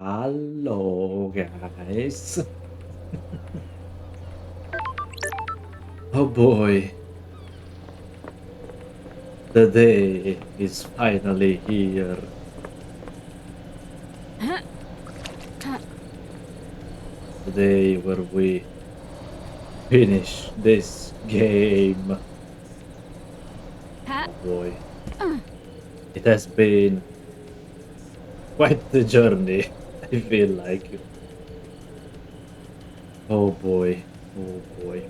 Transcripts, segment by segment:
Hello, guys. Oh boy, the day is finally here. The day where we finish this game. Oh boy, it has been quite the journey. I feel like. Oh boy, oh boy.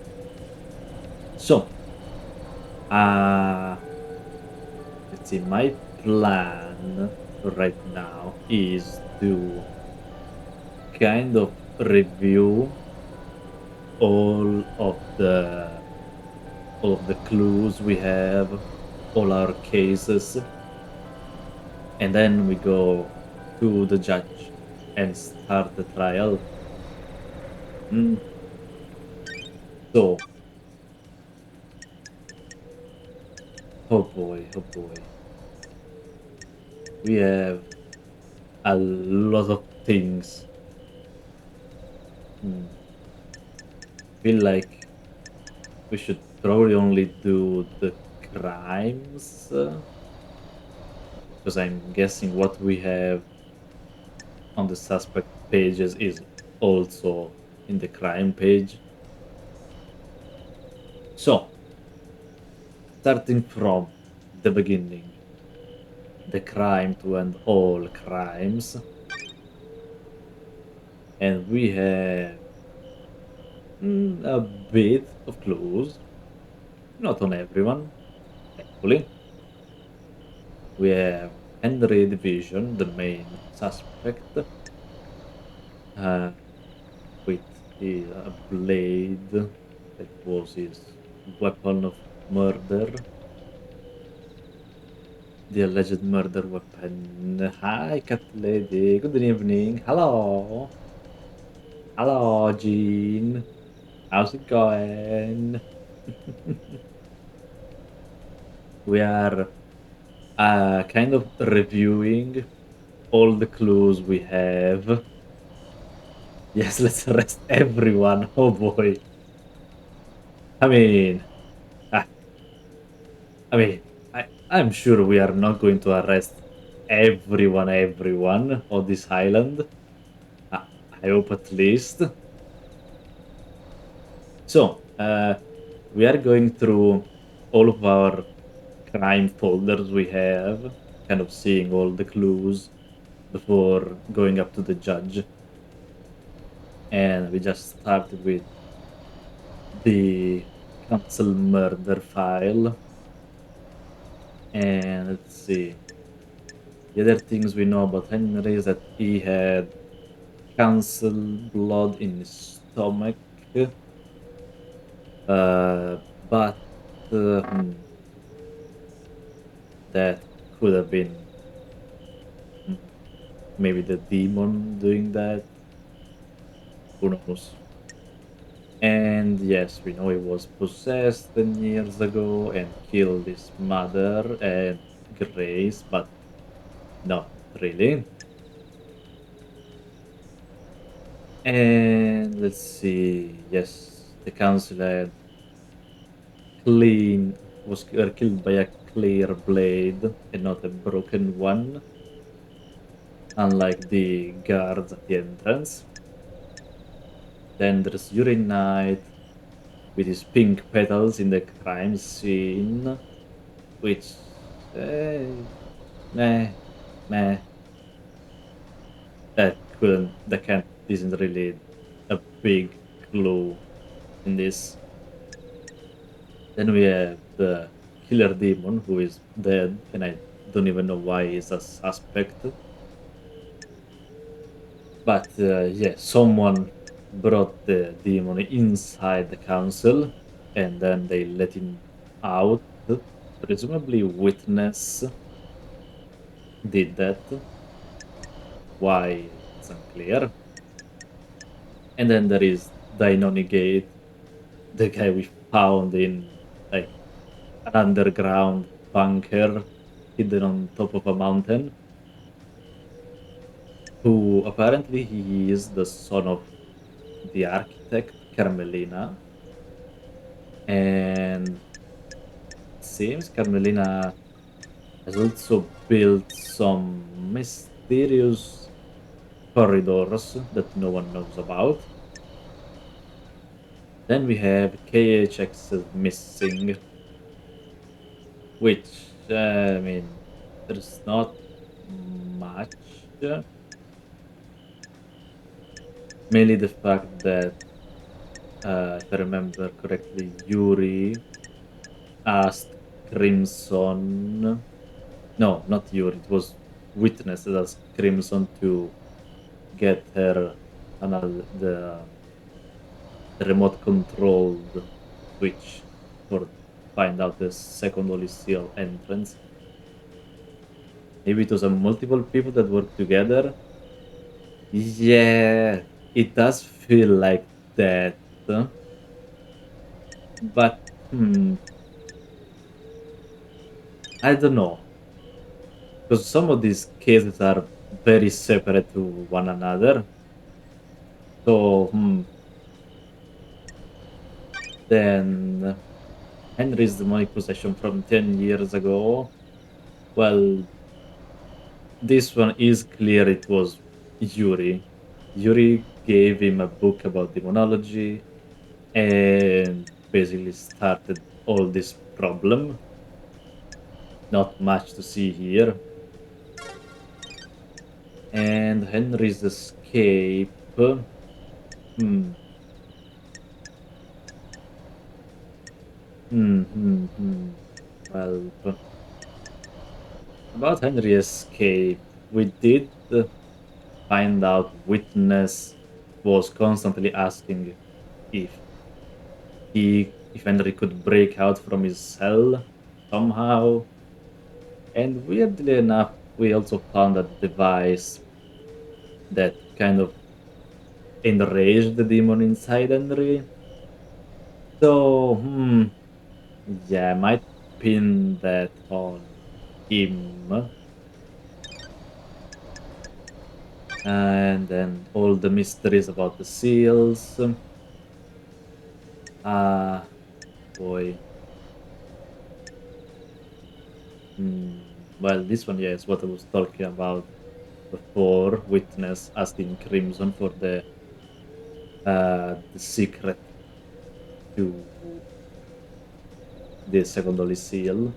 So, uh, let's see. My plan right now is to kind of review all of the all of the clues we have, all our cases, and then we go to the judge and start the trial. Mm. So, oh boy, oh boy, we have a lot of things. Mm. Feel like we should probably only do the crimes because I'm guessing what we have on the suspect pages is also in the crime page. So, starting from the beginning, the crime to end all crimes, and we have a bit of clues, not on everyone, thankfully. We have Henry Division, the main suspect, uh, with a blade that was his weapon of murder, the alleged murder weapon. Hi, cat lady. Good evening. Hello. Hello, Jean. How's it going? We are kind of reviewing all the clues we have. Yes, let's arrest everyone. Oh boy. I mean, ah, I mean, I'm sure we are not going to arrest everyone on this island. I hope at least. So, we are going through all of our crime folders we have, kind of seeing all the clues before going up to the judge. And we just started with the cancel murder file. And let's see. The other things we know about Henry is that he had cancel blood in his stomach. But that could have been mm, maybe the demon doing that. Who knows? And yes, we know he was possessed 10 years ago and killed his mother and Grace, but not really. And let's see. Yes, the council had killed by a clear blade and not a broken one, unlike the guards at the entrance. Then there's Urine Knight with his pink petals in the crime scene, which meh, meh. That can't isn't really a big clue in this. Then we have the killer demon who is dead, and I don't even know why he's a suspect. But yeah, someone brought the demon inside the council, and then they let him out. Presumably, witness did that. Why it's unclear. And then there is Dainoni Gate, the guy we found in like an underground bunker hidden on top of a mountain, who apparently he is the son of the architect Carmelina, and it seems Carmelina has also built some mysterious corridors that no one knows about. Then we have KHX is missing, which I mean, there's not much. Mainly the fact that, if I remember correctly, Yuri asked Crimson. No, not Yuri. It was Witness that asked Crimson to get her the remote controlled switch for find out the second Holy Seal entrance. Maybe it was a multiple people that work together. Yeah, it does feel like that. But I don't know. Because some of these cases are very separate to one another. So then Henry's demonic possession from 10 years ago. Well, this one is clear it was Yuri. Yuri gave him a book about demonology and basically started all this problem. Not much to see here. And Henry's escape. Hmm. Well, about Henry's escape, we did find out Witness was constantly asking if if Henry could break out from his cell somehow. And weirdly enough, we also found a device that kind of enraged the demon inside Henry. So, yeah, I might pin that on him. And then all the mysteries about the seals. Ah, boy. Well, this one, yeah, is what I was talking about before. Witness asking Crimson for the secret to the second Holy Seal.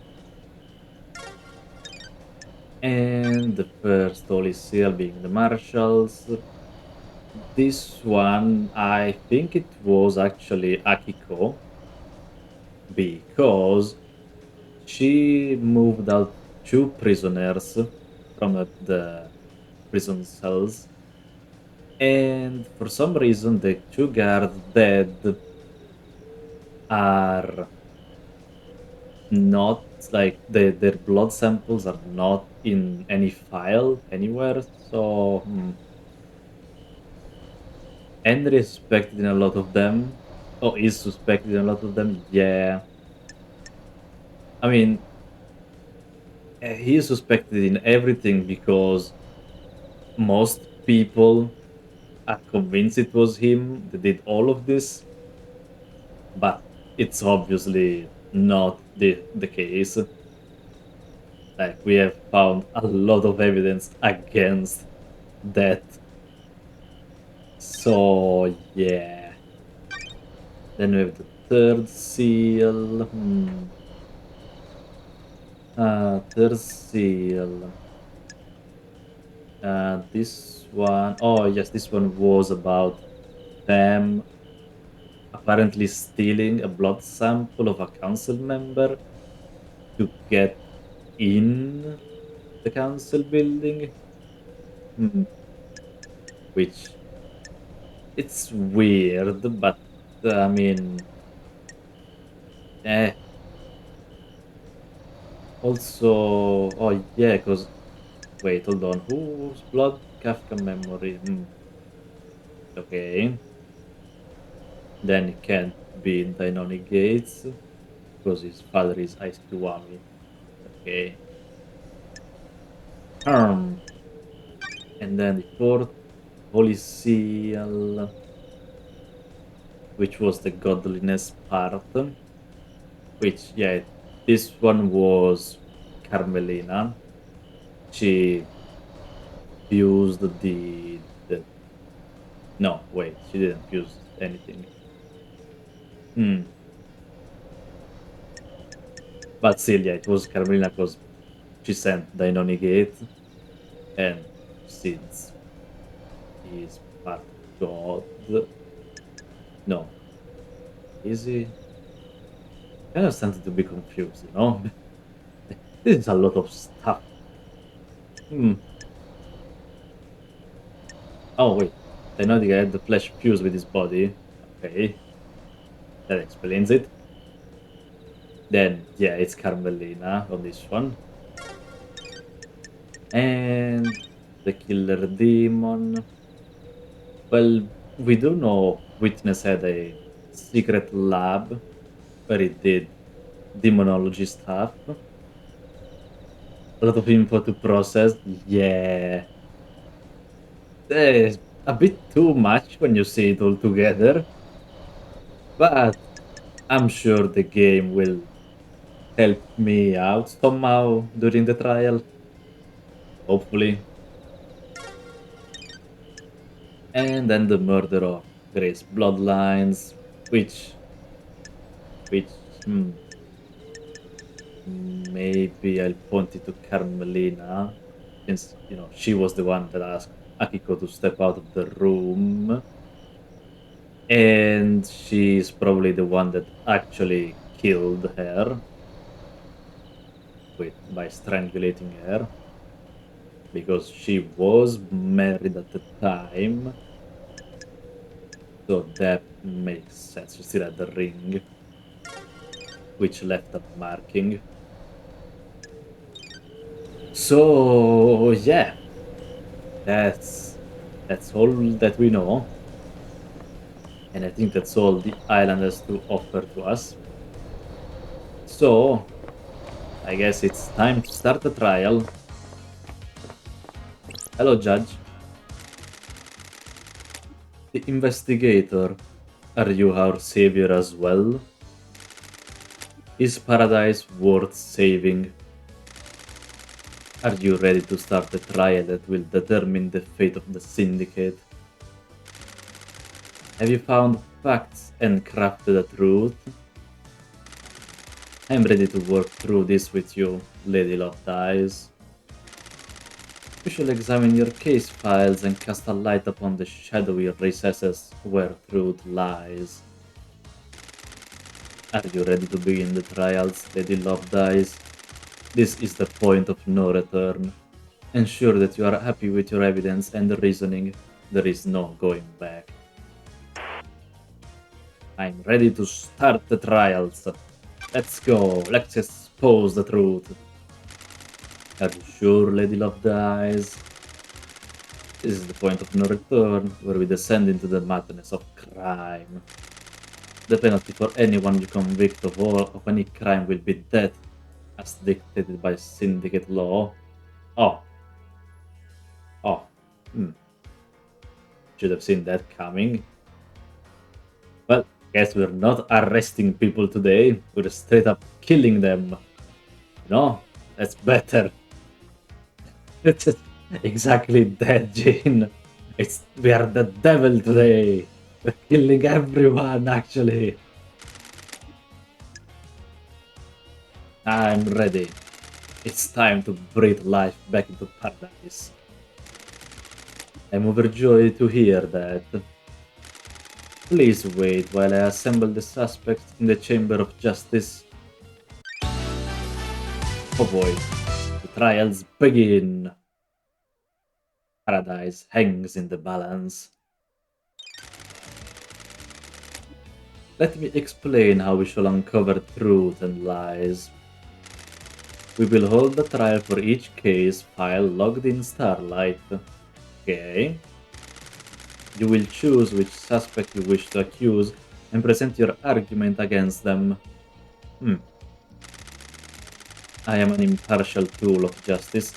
And the first Holy Seal being the Marshals. This one, I think it was actually Akiko because she moved out two prisoners from the prison cells, and for some reason, the two guards dead are not like their blood samples are not in any file anywhere. So, Henry is suspected in a lot of them. Oh, is suspected in a lot of them. Yeah, I mean, he is suspected in everything because most people are convinced it was him that did all of this, but it's obviously not the case. Like we have found a lot of evidence against that. So yeah. Then we have the third seal. Third seal. This one, oh yes, this one was about them apparently stealing a blood sample of a council member to get in the council building. Hmm, which it's weird, but I mean, eh. Also, oh yeah, because wait, hold on, whose blood? Kafka memory. Okay, then it can't be in Dynonic Gates because his father is Ice Kiwami. Okay. Hmm. And then the fourth, Holy Seal, which was the godliness part, which, yeah, this one was Carmelina. She fused the no, wait, she didn't fuse anything. Hmm. But still, yeah, it was Carmelina because she sent Dainoni Gate, and since he is part god, no, is he? Kind of starting to be confused, you know? This is a lot of stuff. Hmm. Oh, wait. Dainoni had the flesh fused with his body. Okay, that explains it. Then, yeah, it's Carmelina on this one. And the killer demon. Well, we do know Witness had a secret lab where he did demonology stuff. A lot of info to process. Yeah. There's a bit too much when you see it all together. But I'm sure the game will help me out somehow during the trial. Hopefully. And then the murder of Grace Bloodlines, which which hmm, maybe I'll point it to Carmelina, since she was the one that asked Akiko to step out of the room, and she's probably the one that actually killed her by strangulating her because she was married at the time, so that makes sense. She still had the ring, which left a marking. So yeah, that's that's all that we know, and I think that's all the island has to offer to us. So I guess it's time to start the trial. Hello, Judge. The investigator. Are you our savior as well? Is paradise worth saving? Are you ready to start the trial that will determine the fate of the syndicate? Have you found facts and crafted a truth? I'm ready to work through this with you, Lady Love Dies. We shall examine your case files and cast a light upon the shadowy recesses where truth lies. Are you ready to begin the trials, Lady Love Dies? This is the point of no return. Ensure that you are happy with your evidence and the reasoning. There is no going back. I'm ready to start the trials. Let's go. Let's expose the truth. Are you sure, Lady Love Dies? This is the point of no return, where we descend into the madness of crime. The penalty for anyone you convict of any crime will be death, as dictated by syndicate law. Oh. Oh. Hmm. Should have seen that coming. Well, guess we're not arresting people today. We're straight up killing them. No, that's better. It's exactly that, Jane. We are the devil today. We're killing everyone, actually. I'm ready. It's time to breathe life back into paradise. I'm overjoyed to hear that. Please wait while I assemble the suspects in the Chamber of Justice. Oh boy, the trials begin. Paradise hangs in the balance. Let me explain how we shall uncover truth and lies. We will hold the trial for each case file logged in Starlight. Okay. You will choose which suspect you wish to accuse and present your argument against them. I am an impartial tool of justice.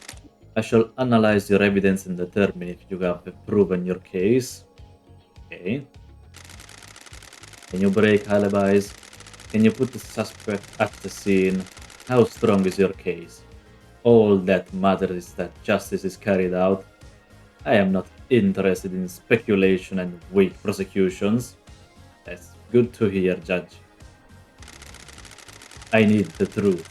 I shall analyze your evidence and determine if you have proven your case. Okay. Can you break alibis? Can you put the suspect at the scene? How strong is your case? All that matters is that justice is carried out. I am not interested in speculation and weak prosecutions. That's good to hear, Judge. I need the truth.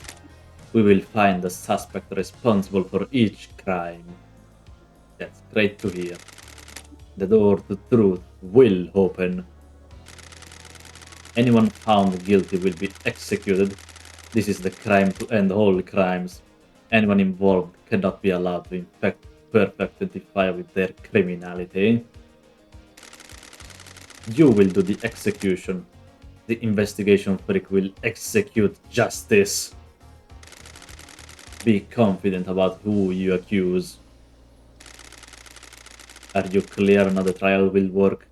We will find the suspect responsible for each crime. That's great to hear. The door to truth will open. Anyone found guilty will be executed. This is the crime to end all crimes. Anyone involved cannot be allowed to infect Perfect 25 with their criminality. You will do the execution. The investigation freak will execute justice. Be confident about who you accuse. Are you clear on how the trial will work?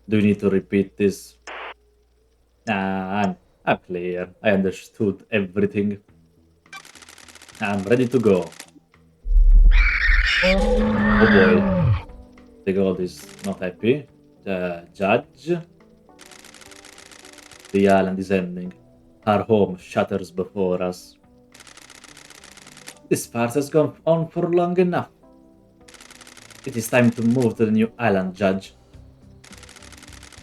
Do you need to repeat this? Nah, I'm clear. I understood everything. I'm ready to go. Oh boy, the god is not happy. The judge. The island is ending. Our home shatters before us. This farce has gone on for long enough. It is time to move to the new island, Judge.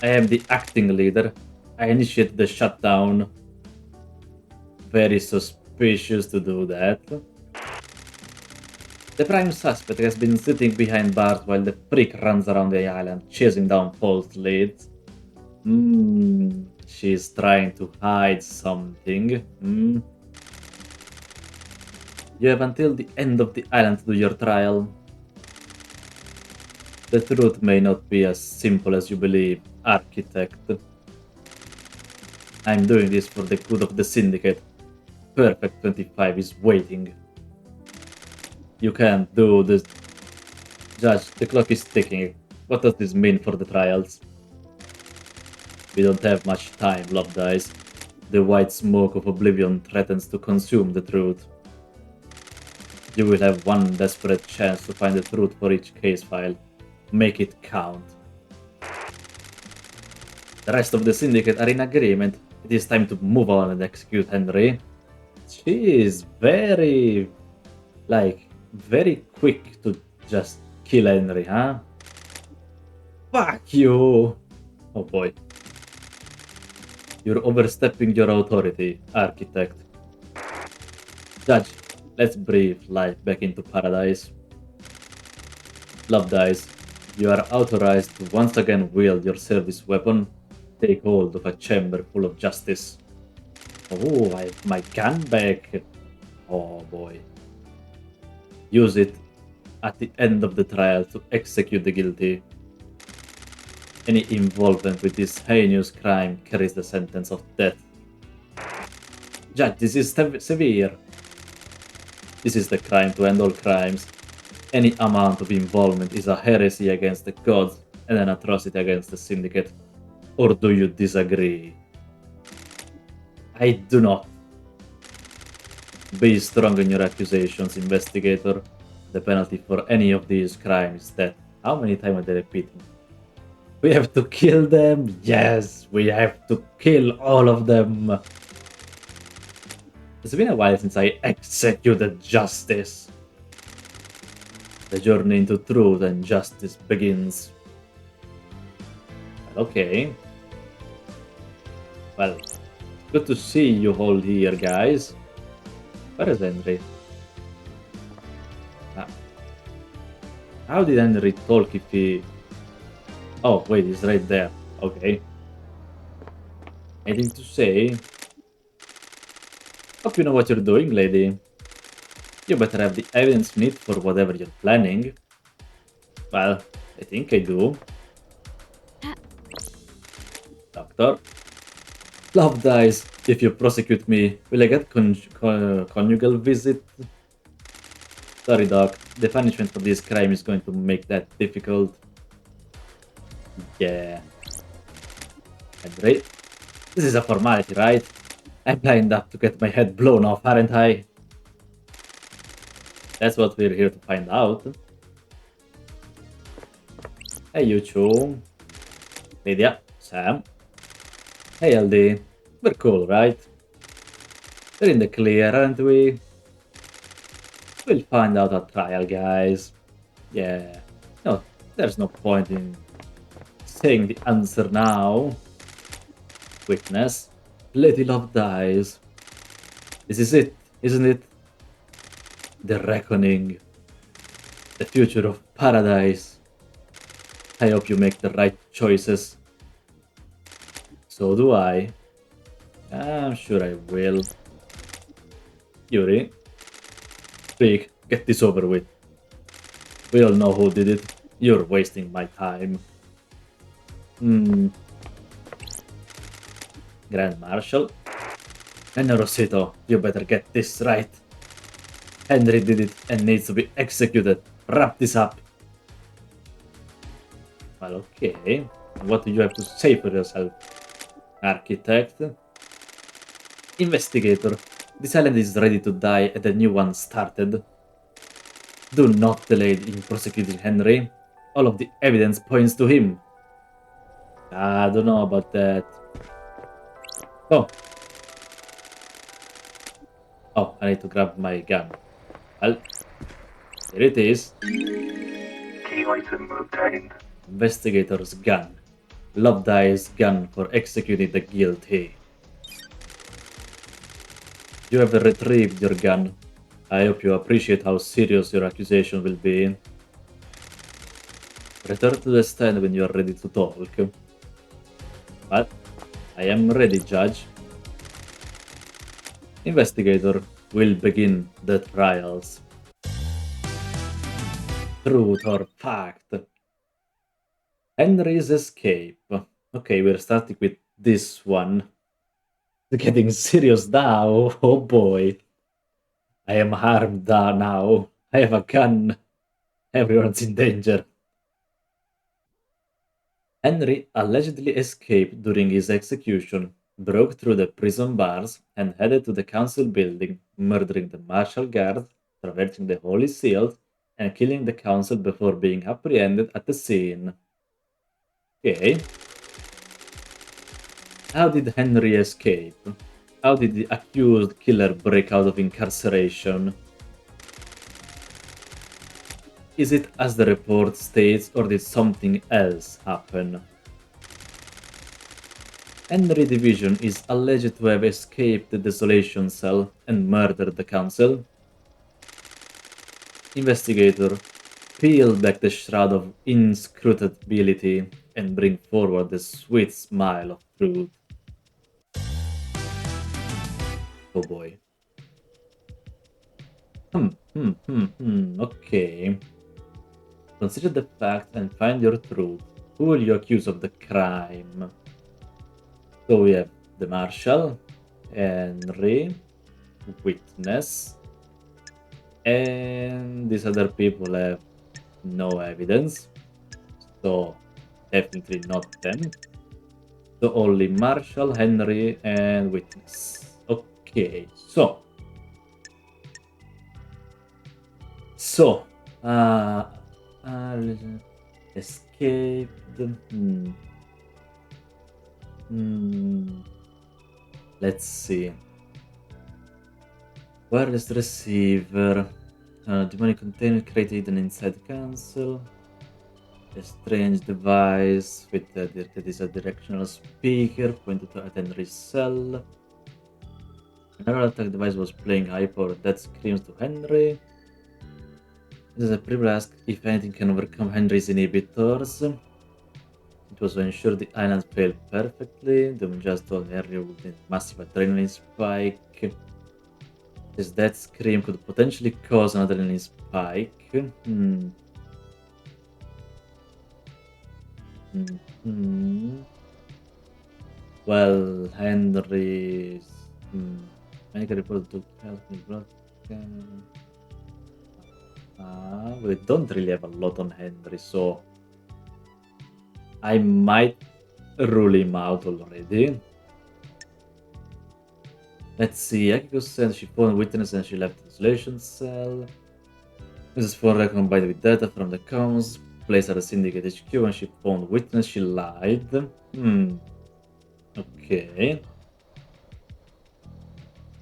I am the acting leader. I initiate the shutdown. Very suspicious to do that. The prime suspect has been sitting behind bars while the freak runs around the island, chasing down false leads. She's trying to hide something. You have until the end of the island to do your trial. The truth may not be as simple as you believe, Architect. I'm doing this for the good of the Syndicate. Perfect 25 is waiting. You can't do this. Judge, the clock is ticking. What does this mean for the trials? We don't have much time, Love Dice. The white smoke of oblivion threatens to consume the truth. You will have one desperate chance to find the truth for each case file. Make it count. The rest of the Syndicate are in agreement. It is time to move on and execute Henry. She is very quick to just kill Henry, huh? Fuck you! Oh boy. You're overstepping your authority, Architect. Judge, let's breathe life back into paradise. Love Dice, you are authorized to once again wield your service weapon. Take hold of a chamber full of justice. Oh, I have my gun back. Oh boy. Use it at the end of the trial to execute the guilty. Any involvement with this heinous crime carries the sentence of death. Judge, this is severe. This is the crime to end all crimes. Any amount of involvement is a heresy against the gods and an atrocity against the Syndicate. Or do you disagree? I do not. Be strong in your accusations, investigator. The penalty for any of these crimes is death. How many times are they repeating? We have to kill them? Yes, we have to kill all of them. It's been a while since I executed justice. The journey into truth and justice begins. Okay. Well, good to see you all here, guys. Where is Henry? How did Henry talk if he... Oh, wait, he's right there. Okay. Anything to say? Hope you know what you're doing, lady. You better have the evidence you need for whatever you're planning. Well, I think I do. Doctor? Love dies. If you prosecute me, will I get conjugal visit? Sorry, Doc. The punishment for this crime is going to make that difficult. Yeah. Henry? This is a formality, right? I'm lined up to get my head blown off, aren't I? That's what we're here to find out. Hey, you two. Lydia, Sam. Hey, LD. We're cool, right? We're in the clear, aren't we? We'll find out at trial, guys. Yeah. No, there's no point in saying the answer now. Witness. Lady Love dies. This is it, isn't it? The reckoning. The future of paradise. I hope you make the right choices. So do I. I'm sure I will. Yuri. Freak, get this over with. We all know who did it. You're wasting my time. Grand Marshal. And Rosito, you better get this right. Henry did it and needs to be executed. Wrap this up. Well, okay. What do you have to say for yourself? Architect. Investigator. This island is ready to die and a new one started. Do not delay in prosecuting Henry. All of the evidence points to him. I don't know about that. Oh. Oh, I need to grab my gun. Well, here it is. Key item obtained. Investigator's gun. Lovedye's gun for executing the guilty. You have retrieved your gun. I hope you appreciate how serious your accusation will be. Return to the stand when you are ready to talk. Well, I am ready, Judge. Investigator will begin the trials. Truth or fact? Henry's escape. Okay, we're starting with this one. It's getting serious now. Oh boy. I am harmed now. I have a gun. Everyone's in danger. Henry allegedly escaped during his execution, broke through the prison bars, and headed to the council building, murdering the martial guard, traversing the holy seals, and killing the council before being apprehended at the scene. Okay. How did Henry escape? How did the accused killer break out of incarceration? Is it as the report states, or did something else happen? Henry Division is alleged to have escaped the desolation cell and murdered the council. Investigator, peel back the shroud of inscrutability and bring forward the sweet smile of truth. Oh boy. Okay. Consider the fact and find your truth. Who will you accuse of the crime? So we have the Marshal, Henry, Witness, and these other people have no evidence. So definitely not them. So only Marshal, Henry, and Witness. Okay, so escaped. Let's see. Wireless receiver. Demonic container created inside the council. A strange device with that is a directional speaker pointed at Henry's cell. Another attack device was playing high power. That screams to Henry. This is a privilege ask if anything can overcome Henry's inhibitors. It was to ensure the island failed perfectly. Doom just told Henry with a massive adrenaline spike. His death scream could potentially cause an adrenaline spike. Well, Henry's medical report took health with broken. We don't really have a lot on Henry, so I might rule him out already. Let's see. Akiko said she phoned witness and she left the isolation cell. Mrs. Fonda combined with data from the comms, placed at the Syndicate HQ when she found witness, she lied. Okay.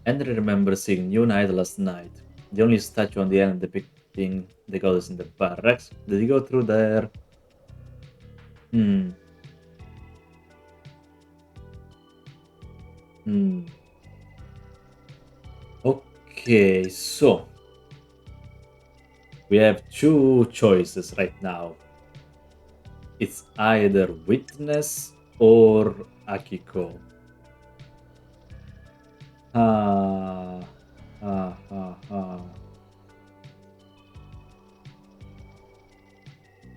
Henry remembers seeing New Night last night. The only statue on the end depicting the goddess in the barracks. Did he go through there? Hmm. Hmm. Okay, so we have two choices right now. It's either Witness or Akiko. Ah, ah.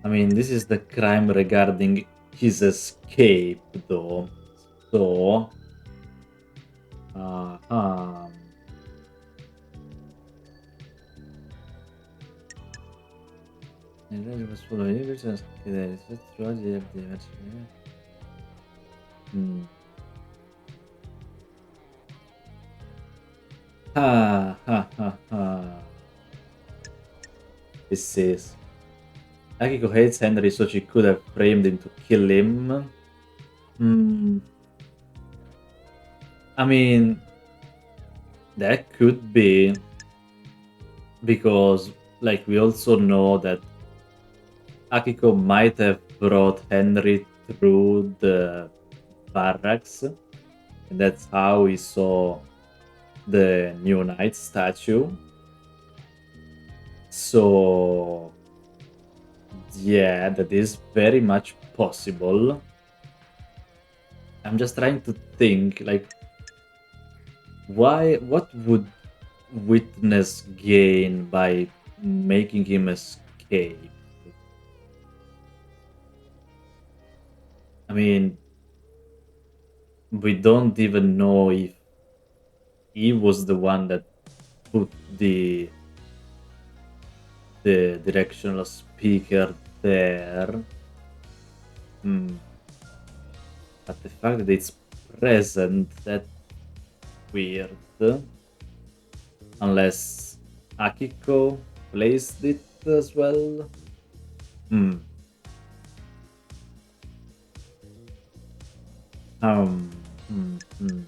I mean, this is the crime regarding his escape, though. So, uh, um, Hmm. Ha. This is Akiko hates Henry, so she could have framed him to kill him. Hmm. I mean, that could be because, like, we also know that Akiko might have brought Henry through the barracks, and that's how we saw the New Knight statue. So, yeah, that is very much possible. I'm just trying to think, like, what would Witness gain by making him escape? I mean, we don't even know if he was the one that put the directional speaker there. Hmm. But the fact that it's present, that's weird. Unless Akiko placed it as well. Hmm. Um. Hmm.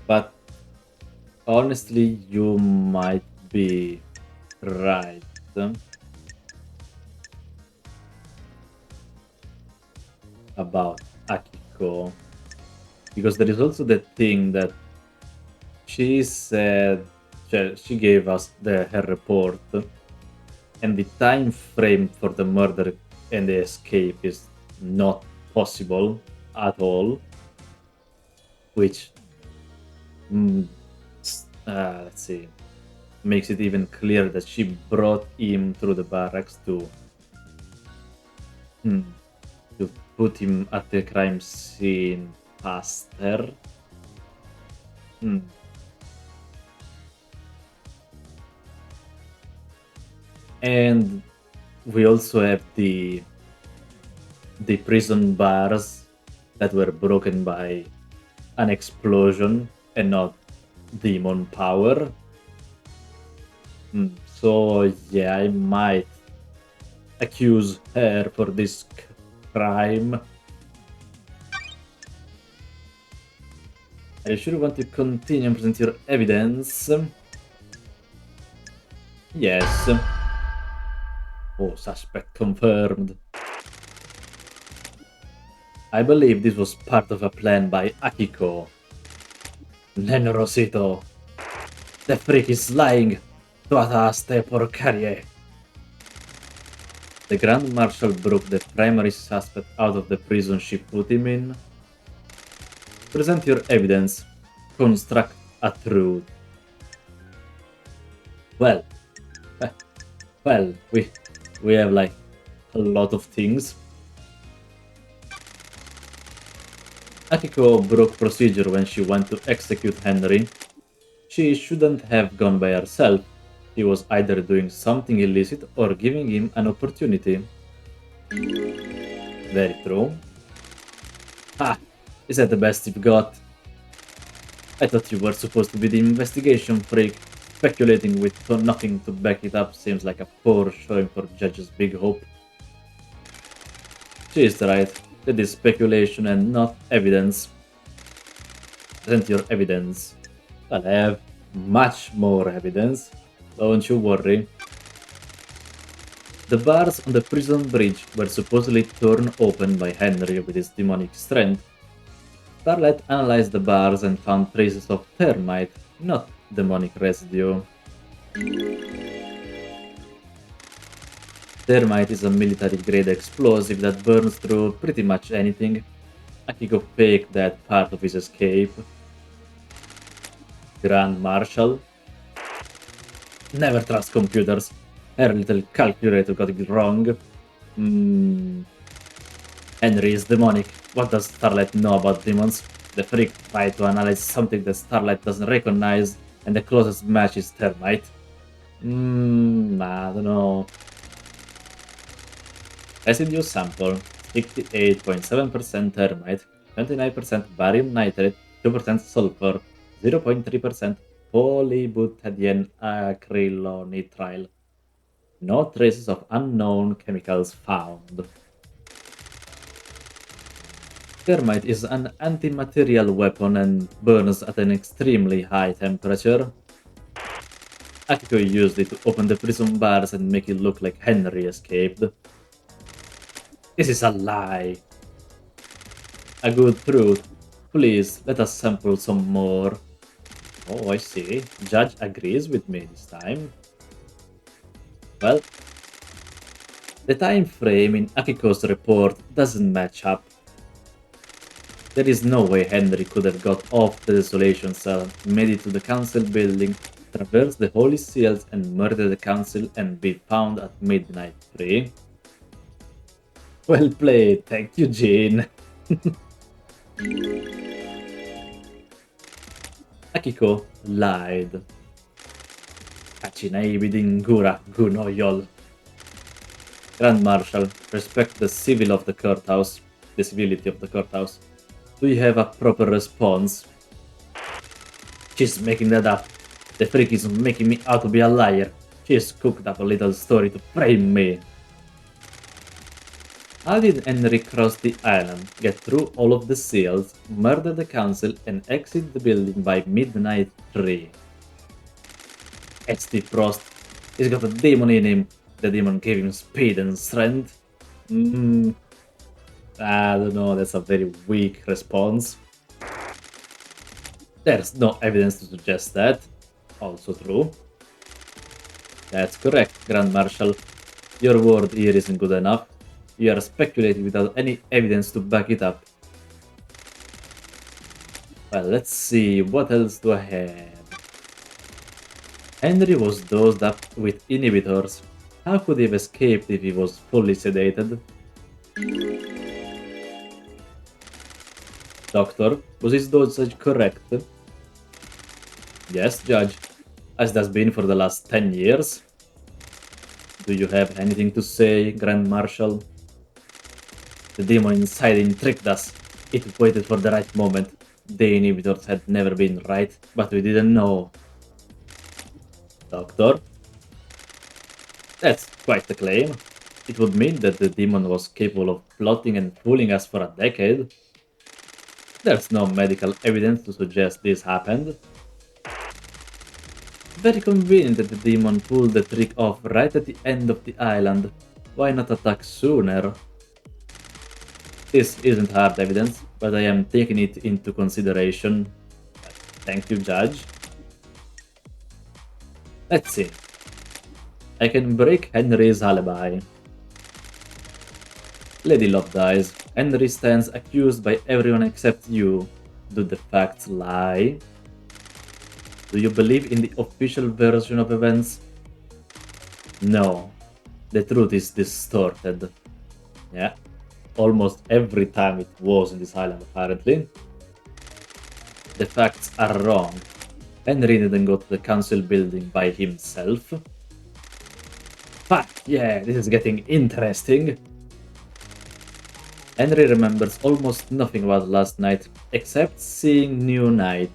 But honestly, you might be right about Akiko. Because there is also the thing that she said, she gave us her report, and the time frame for the murder and the escape is not possible at all, which, mm, let's see, makes it even clearer that she brought him through the barracks hmm, to put him at the crime scene faster. Hmm. And we also have the prison bars that were broken by an explosion and not demon power. So yeah, I might accuse her for this crime. Are you sure you want to continue and present your evidence? Yes. Oh, suspect confirmed. I believe this was part of a plan by Akiko. Nen Rosito. The freak is lying. Toată asta porcarie. The Grand Marshal broke the primary suspect out of the prison she put him in. Present your evidence. Construct a truth. Well, well, we have like a lot of things. Akiko broke procedure when she went to execute Henry. She shouldn't have gone by herself. She was either doing something illicit or giving him an opportunity. Very true. Ha! Is that the best you've got? I thought you were supposed to be the investigation freak. speculating with nothing to back it up seems like a poor showing for Judge's big hope. She is right. That is speculation and not evidence. Present your evidence. Well, I have much more evidence. Don't you worry. The bars on the prison bridge were supposedly torn open by Henry with his demonic strength. Starlight analyzed the bars and found traces of thermite, not demonic residue. Thermite is a military-grade explosive that burns through pretty much anything. Akiko faked that part of his escape. Grand Marshal. Never trust computers. Her little calculator got it wrong. Henry is demonic. What does Starlight know about demons? The freak tried to analyze something that Starlight doesn't recognize, and the closest match is thermite. I don't know. Residue sample 68.7% thermite, 29% barium nitrate, 2% sulfur, 0.3% polybutadiene acrylonitrile. No traces of unknown chemicals found. Thermite is an anti-material weapon and burns at an extremely high temperature. Akiko used it to open the prison bars and make it look like Henry escaped. This is a lie. A good truth. Please, let us sample some more. Oh, I see. Judge agrees with me this time. Well, the time frame in Akiko's report doesn't match up. There is no way Henry could have got off the desolation cell, made it to the council building, traversed the holy seals and murdered the council and be found at midnight 3. Well played, thank you, Jean. Akiko lied. Achinai bidingura gunoyol. Grand Marshal, respect the civil of the courthouse, the civility of the courthouse. Do you have a proper response? She's making that up. The freak is making me out to be a liar. She's cooked up a little story to frame me. How did Henry cross the island, get through all of the seals, murder the council, and exit the building by midnight 3? H.T. Frost. He's got a demon in him. The demon gave him speed and strength. I don't know, that's a very weak response. There's no evidence to suggest that. Also true. That's correct, Grand Marshal. Your word here isn't good enough. You are speculating without any evidence to back it up. Well, let's see, what else do I have? Henry was dosed up with inhibitors. How could he have escaped if he was fully sedated? Doctor, was his dosage correct? Yes, Judge, as it has been for the last 10 years. Do you have anything to say, Grand Marshal? The demon inside him tricked us. It waited for the right moment. The inhibitors had never been right, but we didn't know. Doctor? That's quite the claim. It would mean that the demon was capable of plotting and fooling us for a decade. There's no medical evidence to suggest this happened. Very convenient that the demon pulled the trick off right at the end of the island. Why not attack sooner? This isn't hard evidence, but I am taking it into consideration. Thank you, Judge. Let's see. I can break Henry's alibi. Lady Love dies. Henry stands accused by everyone except you. Do the facts lie? Do you believe in the official version of events? No. The truth is distorted. Yeah. Almost every time it was in this island, apparently. The facts are wrong. Henry didn't go to the council building by himself. But yeah, this is getting interesting. Henry remembers almost nothing about last night, except seeing New Night.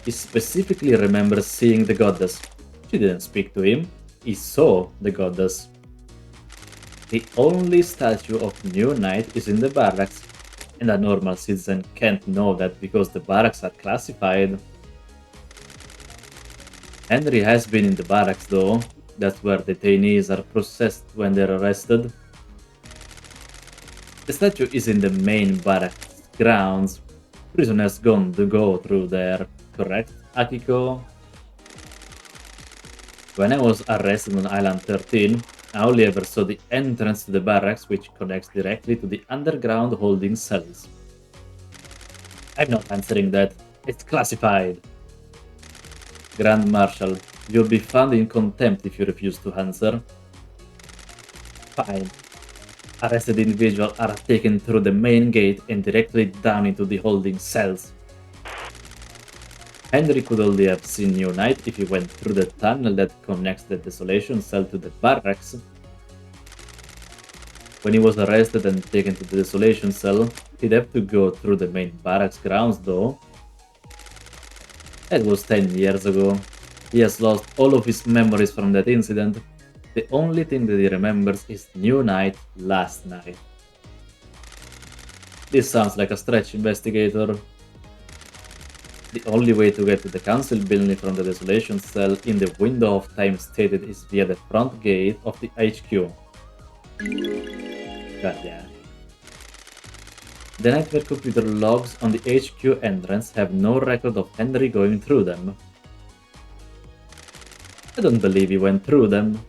He specifically remembers seeing the goddess. She didn't speak to him, he saw the goddess. The only statue of New Knight is in the barracks, and a normal citizen can't know that because the barracks are classified. Henry has been in the barracks though. That's where detainees are processed when they're arrested. The statue is in the main barracks grounds. Prisoners gone to go through there, correct, Akiko? When I was arrested on Island 13, I only ever saw the entrance to the barracks, which connects directly to the underground holding cells. I'm not answering that. It's classified. Grand Marshal, you'll be found in contempt if you refuse to answer. Fine. Arrested individuals are taken through the main gate and directly down into the holding cells. Henry could only have seen New Knight if he went through the tunnel that connects the Desolation cell to the barracks. When he was arrested and taken to the Desolation cell, he'd have to go through the main barracks grounds though. That was 10 years ago. He has lost all of his memories from that incident. The only thing that he remembers is New Knight last night. This sounds like a stretch, investigator. The only way to get to the council building from the Desolation cell in the window of time stated is via the front gate of the HQ. God yeah. The nightmare computer logs on the HQ entrance have no record of Henry going through them. I don't believe he went through them.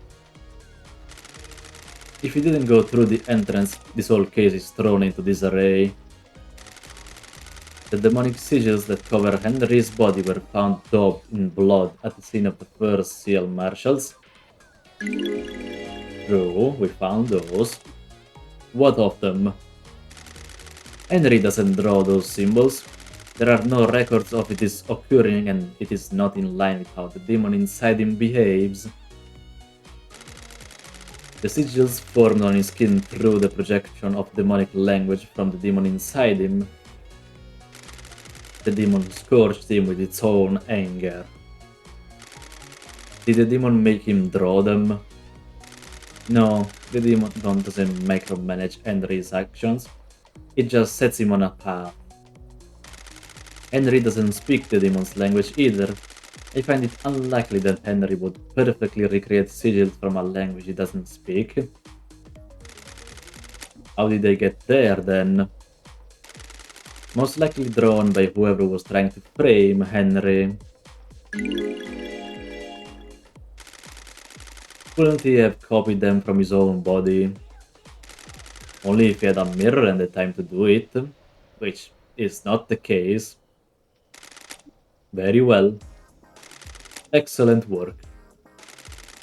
If he didn't go through the entrance, this whole case is thrown into disarray. The demonic sigils that cover Henry's body were found daubed in blood at the scene of the first seal marshals. True, we found those. What of them? Henry doesn't draw those symbols. There are no records of it is occurring and it is not in line with how the demon inside him behaves. The sigils formed on his skin through the projection of demonic language from the demon inside him. The demon scorched him with its own anger. Did the demon make him draw them? No, the demon doesn't micromanage Henry's actions. It just sets him on a path. Henry doesn't speak the demon's language either. I find it unlikely that Henry would perfectly recreate sigils from a language he doesn't speak. How did they get there then? Most likely drawn by whoever was trying to frame Henry. Couldn't he have copied them from his own body? Only if he had a mirror and the time to do it, which is not the case. Very well. Excellent work.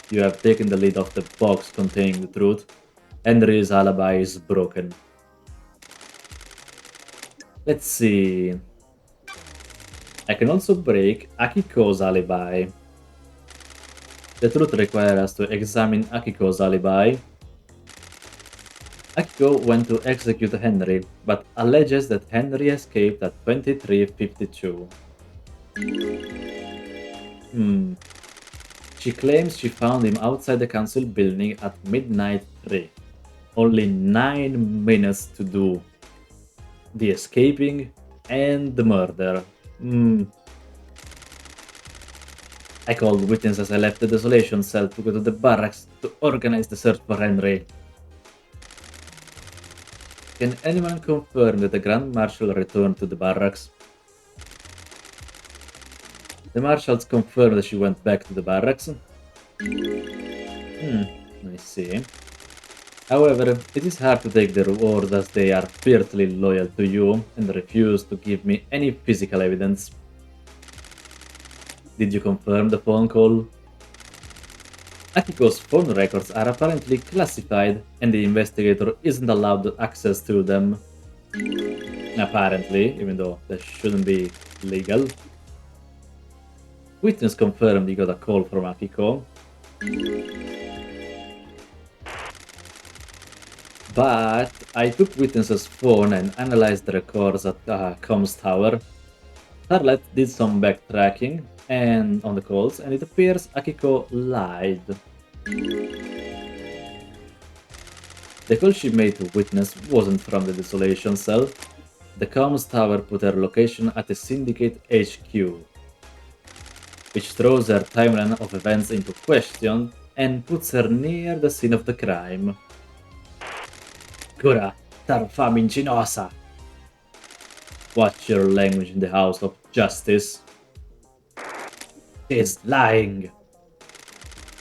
You have taken the lid off the box containing the truth. Henry's alibi is broken. Let's see. I can also break Akiko's alibi. The truth requires us to examine Akiko's alibi. Akiko went to execute Henry, but alleges that Henry escaped at 23:52. She claims she found him outside the council building at midnight 3. Only 9 minutes to do the escaping and the murder. I called witnesses as I left the Desolation cell to go to the barracks to organize the search for Henry. Can anyone confirm that the Grand Marshal returned to the barracks? The marshals confirmed that she went back to the barracks. I see. However, it is hard to take their word as they are fiercely loyal to you and refuse to give me any physical evidence. Did you confirm the phone call? Akiko's phone records are apparently classified and the investigator isn't allowed access to them. Apparently, even though that shouldn't be legal. Witness confirmed he got a call from Akiko. But I took witness's phone and analyzed the records at the comms tower. Starlet did some backtracking and on the calls, and it appears Akiko lied. The call she made to witness wasn't from the Desolation cell. The comms tower put her location at the Syndicate HQ, which throws her timeline of events into question and puts her near the scene of the crime. Kura, tarfa mincinosa! Watch your language in the House of Justice. She's lying!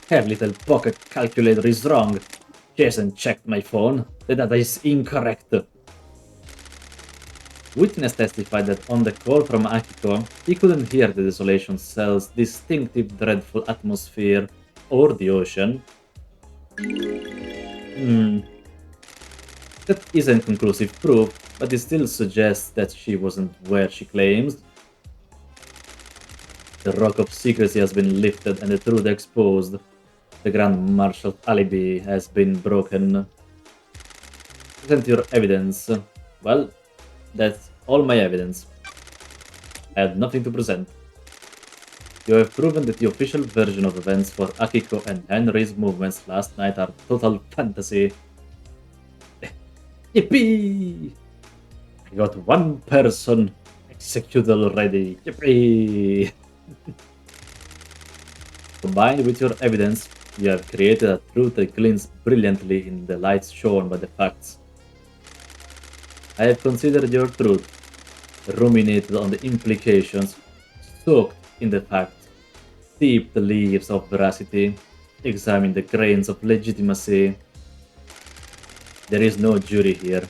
Her little pocket calculator is wrong. She hasn't checked my phone. The data is incorrect. Witness testified that on the call from Akiko, he couldn't hear the Desolation Cell's distinctive dreadful atmosphere or the ocean. That isn't conclusive proof, but it still suggests that she wasn't where she claims. The rock of secrecy has been lifted and the truth exposed. The Grand Marshal's alibi has been broken. Present your evidence. Well, that's all my evidence. I had nothing to present. You have proven that the official version of events for Akiko and Henry's movements last night are total fantasy. Yippee! I got one person executed already. Yippee! Combined with your evidence, you have created a truth that glints brilliantly in the light shown by the facts. I have considered your truth, ruminated on the implications, soaked in the facts, steeped the leaves of veracity, examined the grains of legitimacy. There is no jury here.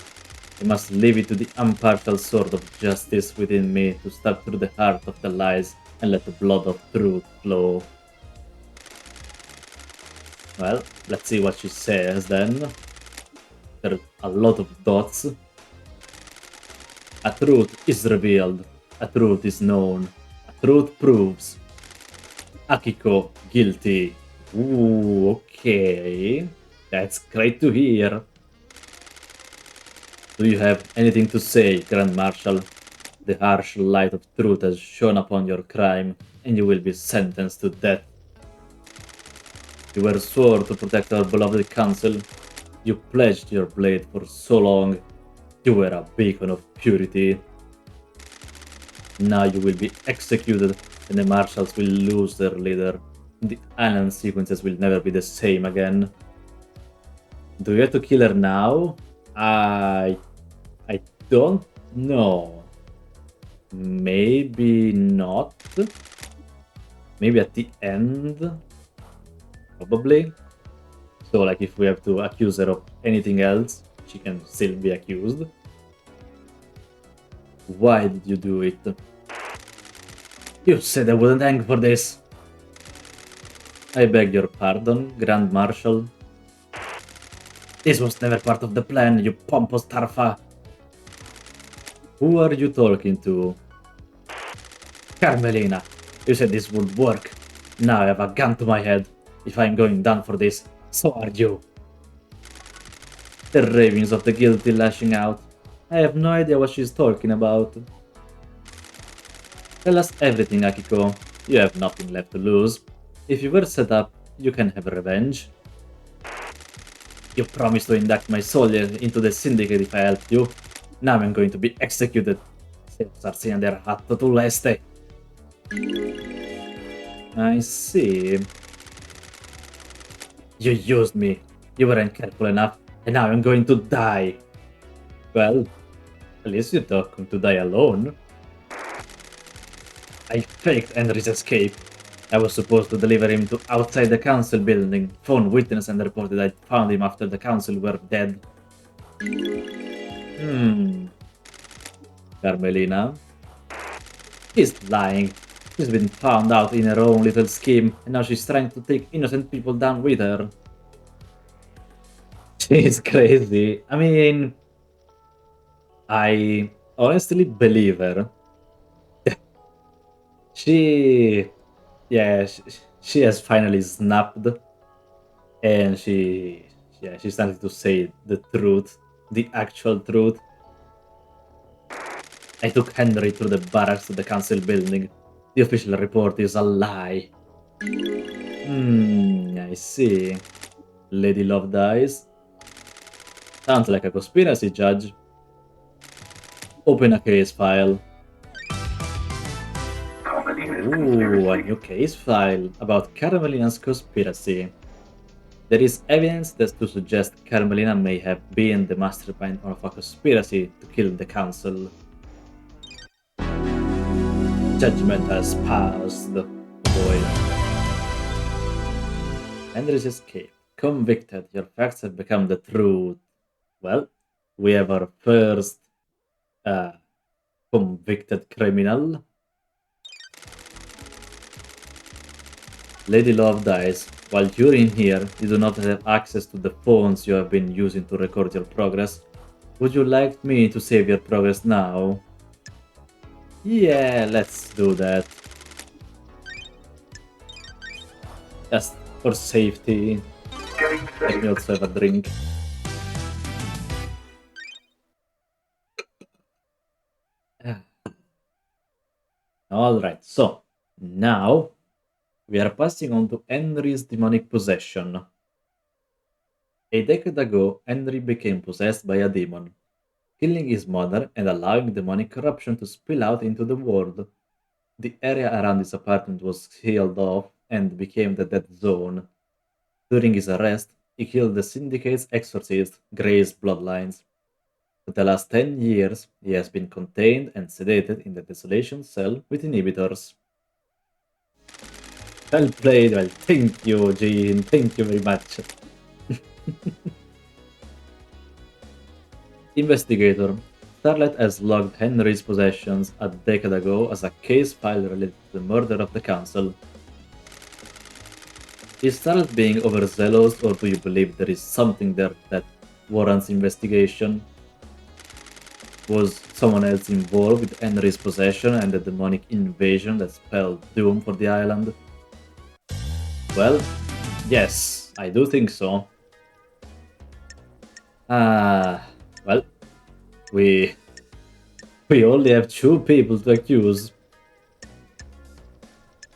I must leave it to the impartial sword of justice within me to stab through the heart of the lies and let the blood of truth flow. Well, let's see what she says then. There are a lot of dots. A truth is revealed. A truth is known. A truth proves. Akiko guilty. Ooh, okay. That's great to hear. Do you have anything to say, Grand Marshal? The harsh light of truth has shone upon your crime, and you will be sentenced to death. You were sworn to protect our beloved council. You pledged your blade for so long. You were a beacon of purity. Now you will be executed, and the marshals will lose their leader. The island sequences will never be the same again. Do you have to kill her now? I don't know. Maybe not. Maybe at the end. Probably. So, like, if we have to accuse her of anything else, she can still be accused. Why did you do it? You said I wouldn't hang for this. I beg your pardon, Grand Marshal. This was never part of the plan, you pompous Tarfa. Who are you talking to? Carmelina. You said this would work. Now I have a gun to my head. If I'm going down for this, so are you. The ravings of the guilty lashing out. I have no idea what she's talking about. Tell us everything, Akiko. You have nothing left to lose. If you were set up, you can have revenge. You promised to induct my soldier into the syndicate if I helped you. Now I'm going to be executed. Se usarsi their hatto tu leste. I see. You used me. You weren't careful enough, and now I'm going to die. Well, at least you're not going to die alone. I faked Henry's escape. I was supposed to deliver him to outside the council building, phone witness and reported I'd found him after the council were dead. Carmelina. She's lying. She's been found out in her own little scheme, and now she's trying to take innocent people down with her. She's crazy. I mean, I honestly believe her. She, yeah, she has finally snapped, and she's starting to say the truth, the actual truth. I took Henry through the barracks to the council building. The official report is a lie. I see. Lady Love dies. Sounds like a conspiracy, Judge. Open a case file. Carmelina's Ooh, a conspiracy. new case file about Carmelina's conspiracy. There is evidence that to suggest Carmelina may have been the mastermind of a conspiracy to kill the council. Judgment has passed. Oh boy. Henry's escape. Convicted, your facts have become the truth. Well, we have our first uh, convicted criminal. Lady Love dies. While you're in here, you do not have access to the phones you have been using to record your progress. Would you like me to save your progress now? Yeah, let's do that. Just for safety. Getting Let me saved. also have a drink. Alright, so now we are passing on to Henry's demonic possession. A decade ago, Henry became possessed by a demon, killing his mother and allowing demonic corruption to spill out into the world. The area around his apartment was sealed off and became the dead zone. During his arrest, he killed the syndicate's exorcist, Gray's Bloodlines. For the last 10 years, he has been contained and sedated in the desolation cell with inhibitors. Well played, well, thank you, Jean, thank you very much. Investigator. Starlight has logged Henry's possessions a decade ago as a case file related to the murder of the council. Is Starlight being overzealous, or do you believe there is something there that warrants investigation? Was someone else involved with Henry's possession and the demonic invasion that spelled doom for the island? Well, yes, I do think so. Well, we only have two people to accuse,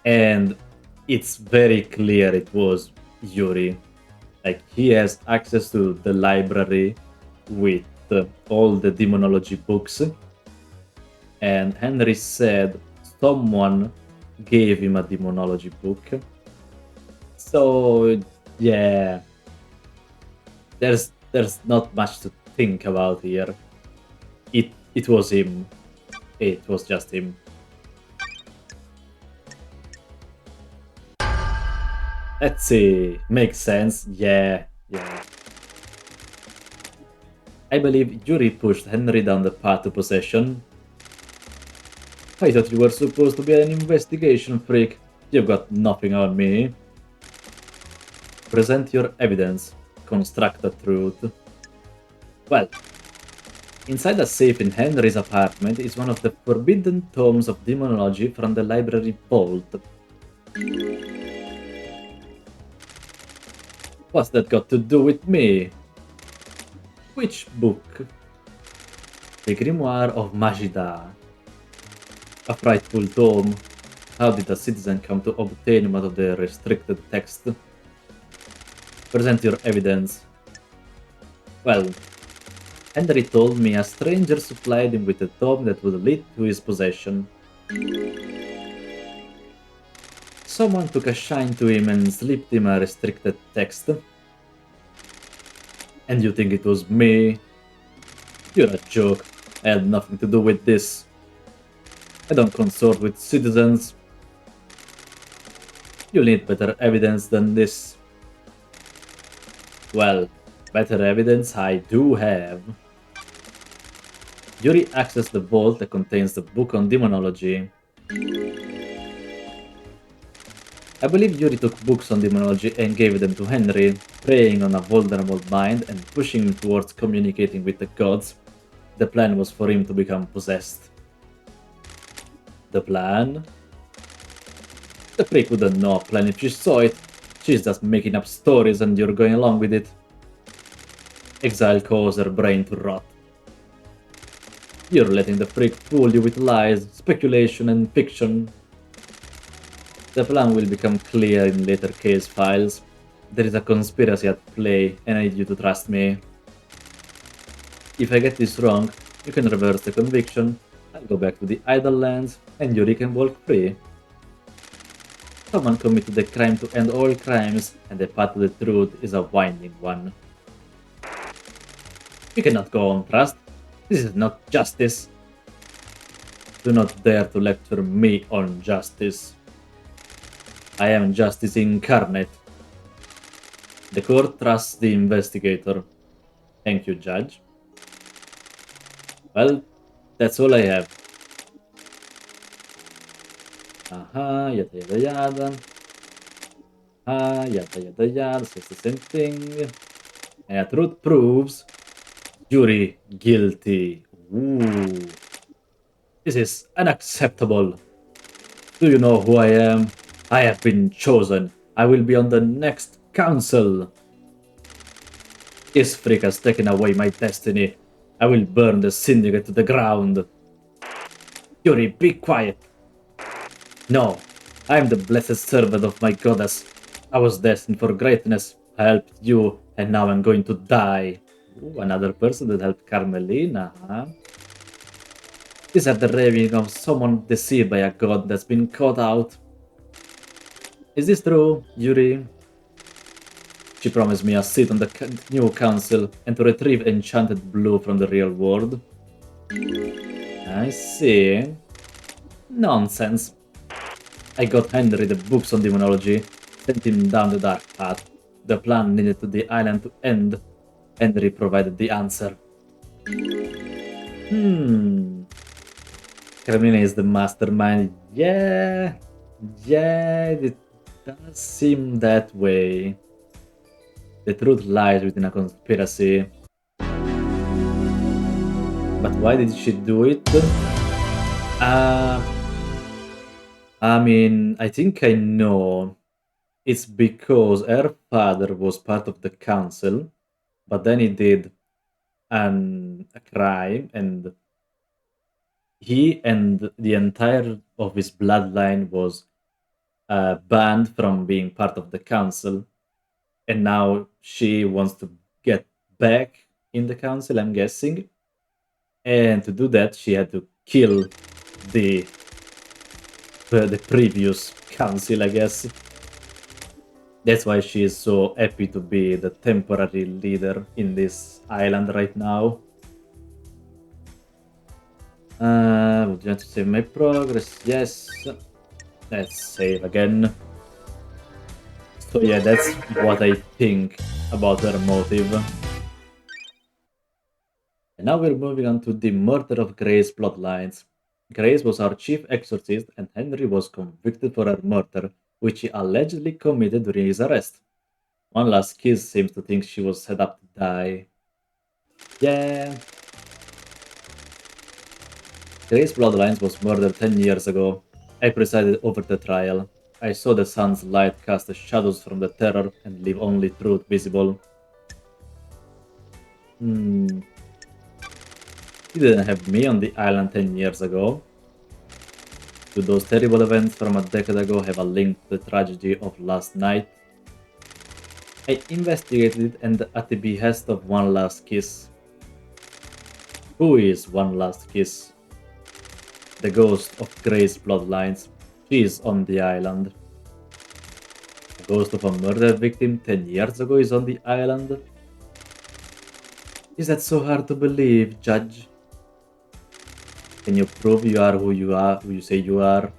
and it's very clear it was Yuri. Like, he has access to the library with all the demonology books, and Henry said someone gave him a demonology book. So yeah, there's not much to think about here. It was him. It was just him. Let's see. Makes sense. Yeah, yeah. I believe Yuri pushed Henry down the path to possession. I thought you were supposed to be an investigation freak. You've got nothing on me. Present your evidence. Construct the truth. Well, inside a safe in Henry's apartment is one of the forbidden tomes of demonology from the library vault. What's that got to do with me? Which book? The Grimoire of Majida. A frightful tome. How did a citizen come to obtain one of the restricted text? Present your evidence. Well, Henry told me a stranger supplied him with a tome that would lead to his possession. Someone took a shine to him and slipped him a restricted text. And you think it was me? You're a joke. I had nothing to do with this. I don't consort with citizens. You'll need better evidence than this. Well, better evidence I do have. Yuri accessed the vault that contains the book on demonology. I believe Yuri took books on demonology and gave them to Henry, preying on a vulnerable mind and pushing him towards communicating with the gods. The plan was for him to become possessed. The plan? The freak wouldn't know a plan if she saw it. She's just making up stories and you're going along with it. Exile caused her brain to rot. You're letting the freak fool you with lies, speculation, and fiction. The plan will become clear in later case files. There is a conspiracy at play, and I need you to trust me. If I get this wrong, you can reverse the conviction, I'll go back to the idle lands, and Yuri can walk free. Someone committed a crime to end all crimes, and the path to the truth is a winding one. You cannot go on trust. This is not justice. Do not dare to lecture me on justice. I am justice incarnate. The court trusts the investigator. Thank you, Judge. Well, that's all I have. Aha, yada yada yada. Ah, yada yada yada, so it's the same thing. And the truth proves Yuri guilty. Ooh. This is unacceptable. Do you know who I am? I have been chosen. I will be on the next council. This freak has taken away my destiny. I will burn the syndicate to the ground. Yuri, be quiet. No, I am the blessed servant of my goddess. I was destined for greatness. I helped you, and now I'm going to die. Ooh, another person that helped Carmelina, huh? These are the raving of someone deceived by a god that's been caught out. Is this true, Yuri? She promised me a seat on the new council and to retrieve enchanted blue from the real world. I see. Nonsense. I got Henry the books on demonology, sent him down the dark path. The plan needed to the island to end. Henry provided the answer. Carmina is the mastermind. Yeah, it does seem that way. The truth lies within a conspiracy. But why did she do it? Uh, I think I know. It's because her father was part of the council, but then he did a crime, and he and the entire of his bloodline was banned from being part of the council, and now she wants to get back in the council, I'm guessing. And to do that, she had to kill the the previous council, I guess. That's why she is so happy to be the temporary leader in this island right now. Would you like to save my progress? Yes. Let's save again. So yeah, that's what I think about her motive. And now we're moving on to the murder of Grace bloodlines. Grace was our chief exorcist, and Henry was convicted for her murder, which he allegedly committed during his arrest. One last kiss seems to think she was set up to die. Yeah. Grace Bloodlines was murdered 10 years ago. I presided over the trial. I saw the sun's light cast the shadows from the terror and leave only truth visible. You didn't have me on the island 10 years ago. Do those terrible events from a decade ago have a link to the tragedy of last night? I investigated it and at the behest of One Last Kiss. Who is One Last Kiss? The ghost of Grace Bloodlines. She is on the island. The ghost of a murder victim 10 years ago is on the island. Is that so hard to believe, Judge? Can you prove you are, who you say you are?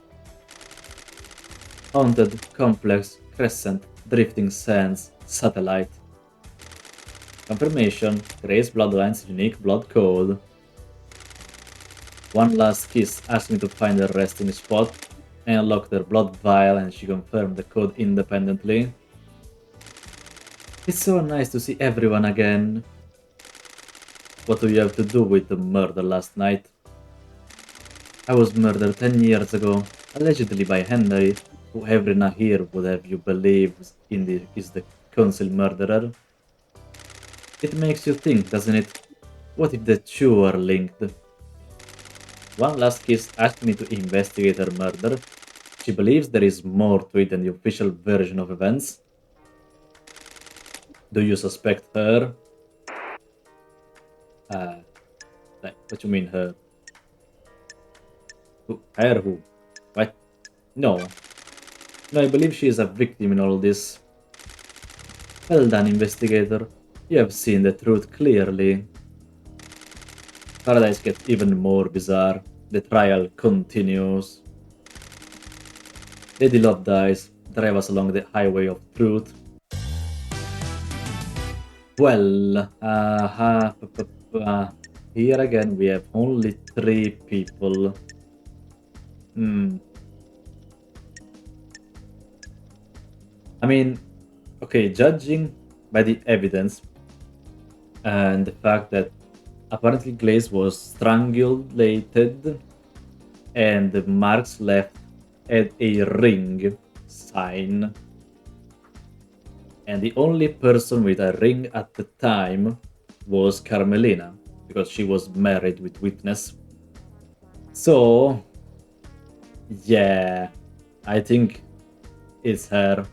Haunted, complex, crescent, drifting sands, satellite. Confirmation, Grace Bloodline's unique blood code. One Last Kiss asked me to find her resting spot. I unlocked her blood vial and she confirmed the code independently. It's so nice to see everyone again. What do you have to do with the murder last night? I was murdered 10 years ago, allegedly by Henry, who everyone here would have you believe is the council murderer. It makes you think, doesn't it? What if the two are linked? one last kiss asked me to investigate her murder. She believes there is more to it than the official version of events. Do you suspect her? Uh, like, what you mean her? Who? Her who? What? No. No, I believe she is a victim in all this. Well done, investigator. You have seen the truth clearly. Paradise gets even more bizarre. The trial continues. Lady Love dies. Drive us along the highway of truth. Well, here again we have only 3 people. Hmm. I mean, okay, judging by the evidence and the fact that apparently Glaze was strangulated and the marks left at a ring sign. And the only person with a ring at the time was Carmelina, because she was married with witness. So, yeah, I think it's her.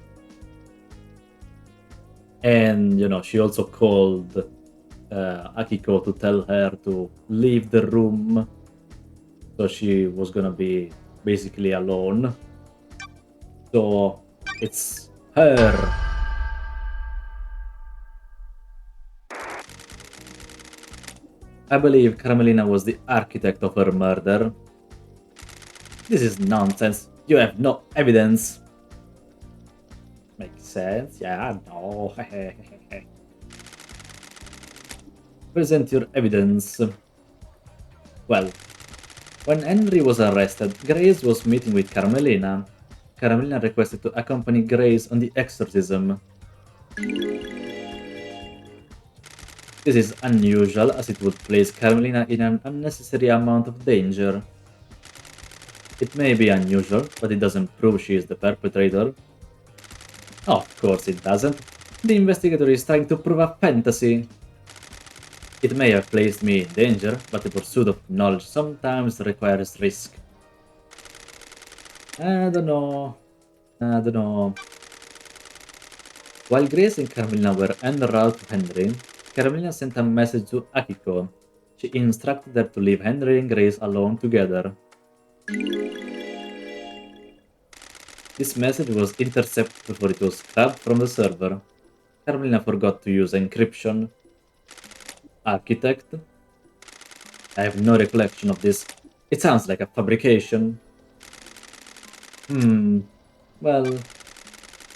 And, she also called Akiko to tell her to leave the room. So she was gonna be basically alone. So, it's her. I believe Carmelina was the architect of her murder. This is nonsense. You have no evidence. Makes sense. Yeah, no. Present your evidence. Well, when Henry was arrested, Grace was meeting with Carmelina. Carmelina requested to accompany Grace on the exorcism. This is unusual, as it would place Carmelina in an unnecessary amount of danger. It may be unusual, but it doesn't prove she is the perpetrator. Of course it doesn't. The investigator is trying to prove a fantasy. It may have placed me in danger, but the pursuit of knowledge sometimes requires risk. I don't know. While Grace and Carmelina were en route to Henry, Carmelina sent a message to Akiko. She instructed her to leave Henry and Grace alone together. This message was intercepted before it was scrubbed from the server. Carmelina forgot to use encryption. Architect? I have no recollection of this. It sounds like a fabrication. Well,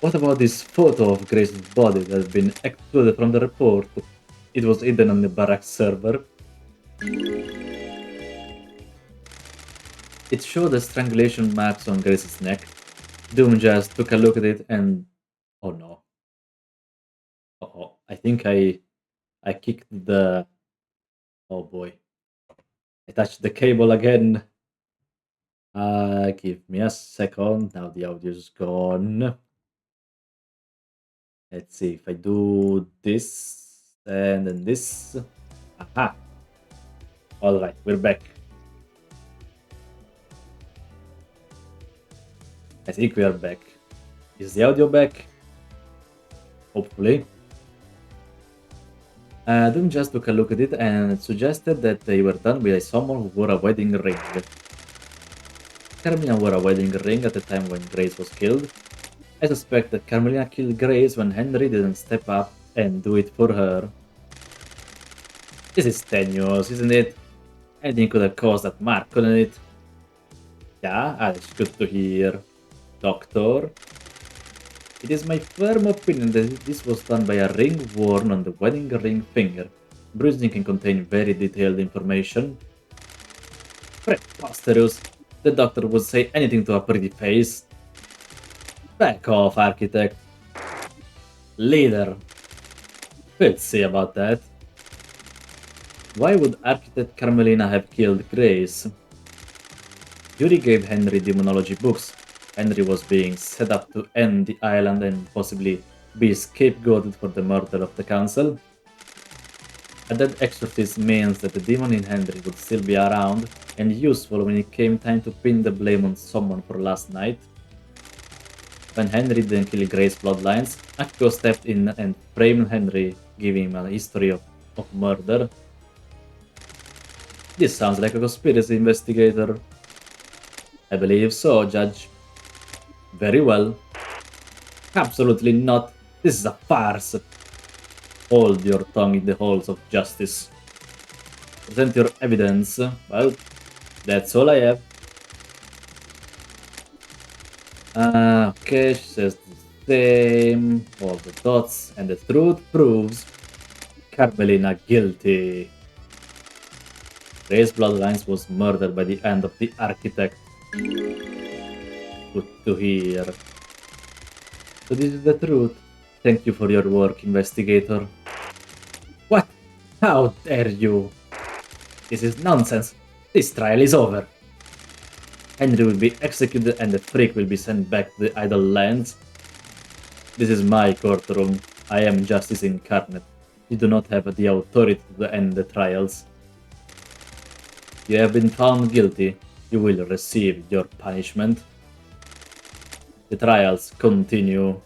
what about this photo of Grace's body that has been excluded from the report? It was hidden on the barracks server. It showed the strangulation marks on Grace's neck. Doom just took a look at it and... Oh no. Uh-oh. I think I kicked the... Oh boy. I touched the cable again. Give me a second. Now the audio's gone. Let's see if I do this and then this. Aha! Alright, we're back. I think we are back. Is the audio back? Hopefully. Doom just took a look at it and suggested that they were done with someone who wore a wedding ring. Carmelina wore a wedding ring at the time when Grace was killed. I suspect that Carmelina killed Grace when Henry didn't step up and do it for her. This is tenuous, isn't it? Anything could have caused that mark, couldn't it? Yeah, that's good to hear. Doctor? It is my firm opinion that this was done by a ring worn on the wedding ring finger. Bruising can contain very detailed information. Preposterous. The doctor would say anything to a pretty face. Back off, architect. Leader. We'll see about that. Why would architect Carmelina have killed Grace? Yuri gave Henry demonology books. Henry was being set up to end the island and possibly be scapegoated for the murder of the council. A dead exorcist means that the demon in Henry would still be around, and useful when it came time to pin the blame on someone for last night. When Henry didn't kill Gray's bloodlines, Akiko stepped in and framed Henry, giving him a history of murder. This sounds like a conspiracy, investigator. I believe so, Judge. Very well. Absolutely not. This is a farce. Hold your tongue in the halls of justice. Present your evidence. Well, that's all I have. Okay, she says the same. All the dots, and the truth proves Carmelina guilty. Ray's bloodlines was murdered by the hand of the architect. Good to hear. So this is the truth. Thank you for your work, investigator. What? How dare you? This is nonsense. This trial is over. Henry will be executed and the freak will be sent back to the idle lands. This is my courtroom. I am justice incarnate. You do not have the authority to end the trials. You have been found guilty. You will receive your punishment. The trials continue.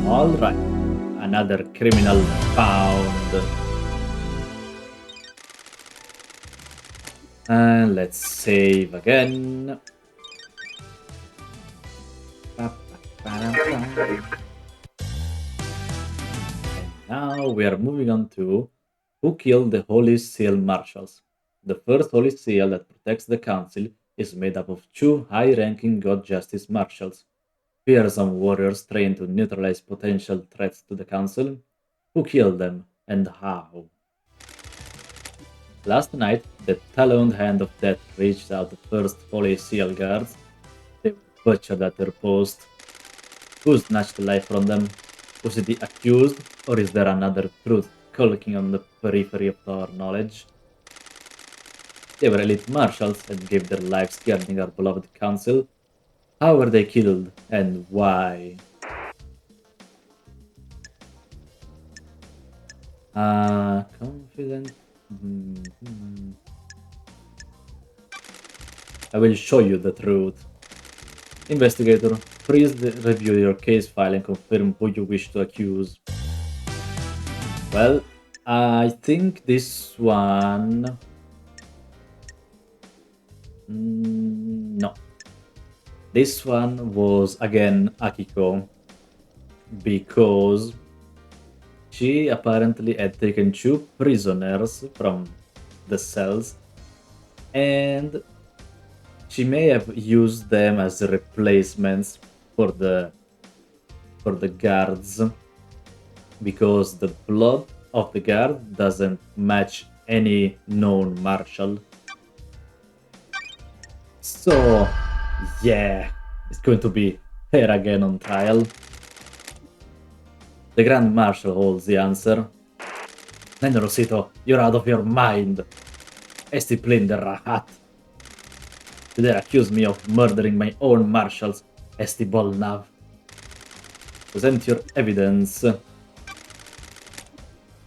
Alright. Another criminal found. And let's save again. Getting saved. And now we are moving on to who killed the Holy Seal Marshals. The first Holy Seal that protects the Council is made up of two high-ranking God Justice Marshals. Fearsome warriors trained to neutralize potential threats to the Council. Who killed them and how? Last night, the taloned hand of death reached out the first Holy Seal guards. They were butchered at their post. Who snatched the life from them? Was it the accused, or is there another truth skulking on the periphery of our knowledge? They were elite marshals and gave their lives guarding our beloved council. How were they killed, and why? Confident. I will show you the truth. Investigator, please review your case file and confirm who you wish to accuse. Well, I think this one... no. This one was again Akiko, because she apparently had taken two prisoners from the cells and she may have used them as replacements for the guards, because the blood of the guard doesn't match any known marshal. So yeah, it's going to be her again on trial. The Grand Marshal holds the answer. Nene Rosito, you're out of your mind. Esti plain the rahat. You dare accuse me of murdering my own marshals, Esti Bolnav. Present your evidence.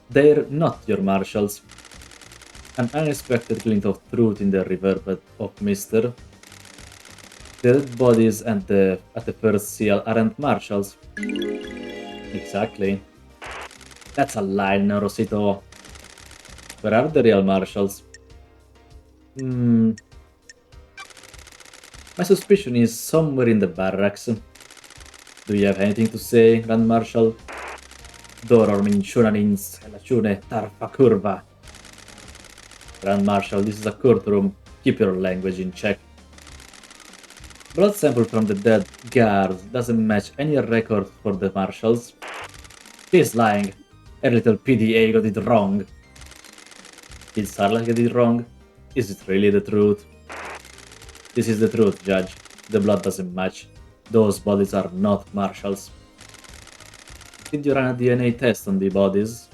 They're not your marshals. An unexpected glint of truth in the riverbed of Mister. The dead bodies at the first seal aren't marshals. Exactly. That's a lie, Rosito. Where are the real marshals? My suspicion is somewhere in the barracks. Do you have anything to say, Grand Marshal? Doror minchunanins, elachune tarfa curva. Grand Marshal, this is a courtroom. Keep your language in check. Blood sample from the dead guards doesn't match any record for the marshals. She's lying. Her little PDA got it wrong. Did Starlight get it wrong? Is it really the truth? This is the truth, Judge. The blood doesn't match. Those bodies are not marshals. Did you run a DNA test on the bodies?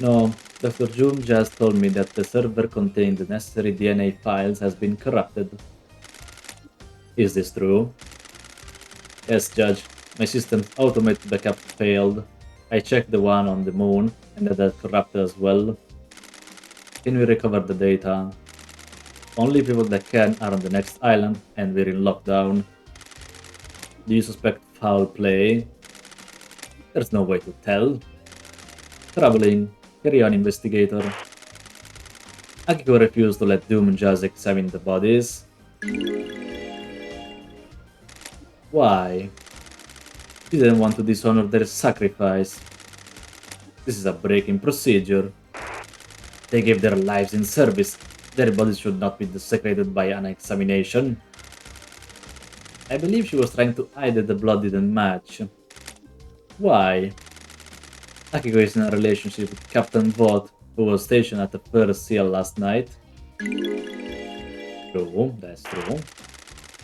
No. Dr. June just told me that the server containing the necessary DNA files has been corrupted. Is this true? Yes, Judge. My system's automated backup failed. I checked the one on the moon, and that corrupted as well. Can we recover the data? Only people that can are on the next island, and we're in lockdown. Do you suspect foul play? There's no way to tell. Troubling. Carry on, investigator. Akiko refused to let Doom just examine the bodies. Why? She didn't want to dishonor their sacrifice. This is a break in procedure. They gave their lives in service. Their bodies should not be desecrated by an examination. I believe she was trying to hide that the blood didn't match. Why? Akiko is in a relationship with Captain VOD, who was stationed at the first seal last night. True, that's true.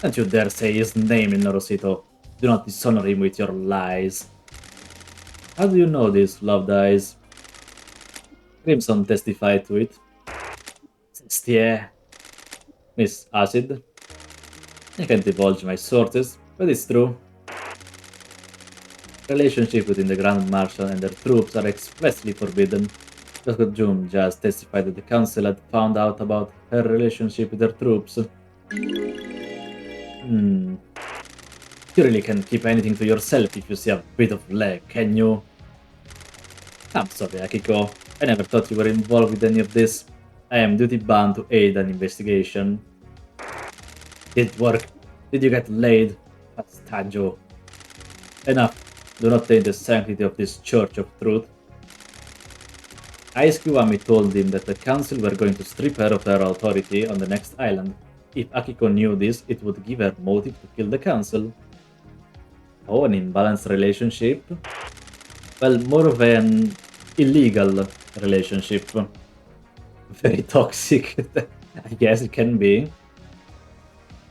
Don't you dare say his name in Norosito. Do not dishonor him with your lies. How do you know this, Loved Eyes? Crimson testified to it. Sestie. Miss Acid. I can't divulge my sources, but it's true. Relationship between the Grand Marshal and their troops are expressly forbidden. Dr. June just testified that the council had found out about her relationship with their troops. You really can't keep anything to yourself if you see a bit of leg, can you? I'm sorry, Akiko. I never thought you were involved with any of this. I am duty-bound to aid an investigation. Did it work? Did you get laid? Fastaggio. Enough. Do not taint the sanctity of this Church of Truth. Ice Kiwami told him that the council were going to strip her of her authority on the next island. If Akiko knew this, it would give her motive to kill the council. Oh, an imbalanced relationship? Well, more of an illegal relationship. Very toxic, I guess it can be.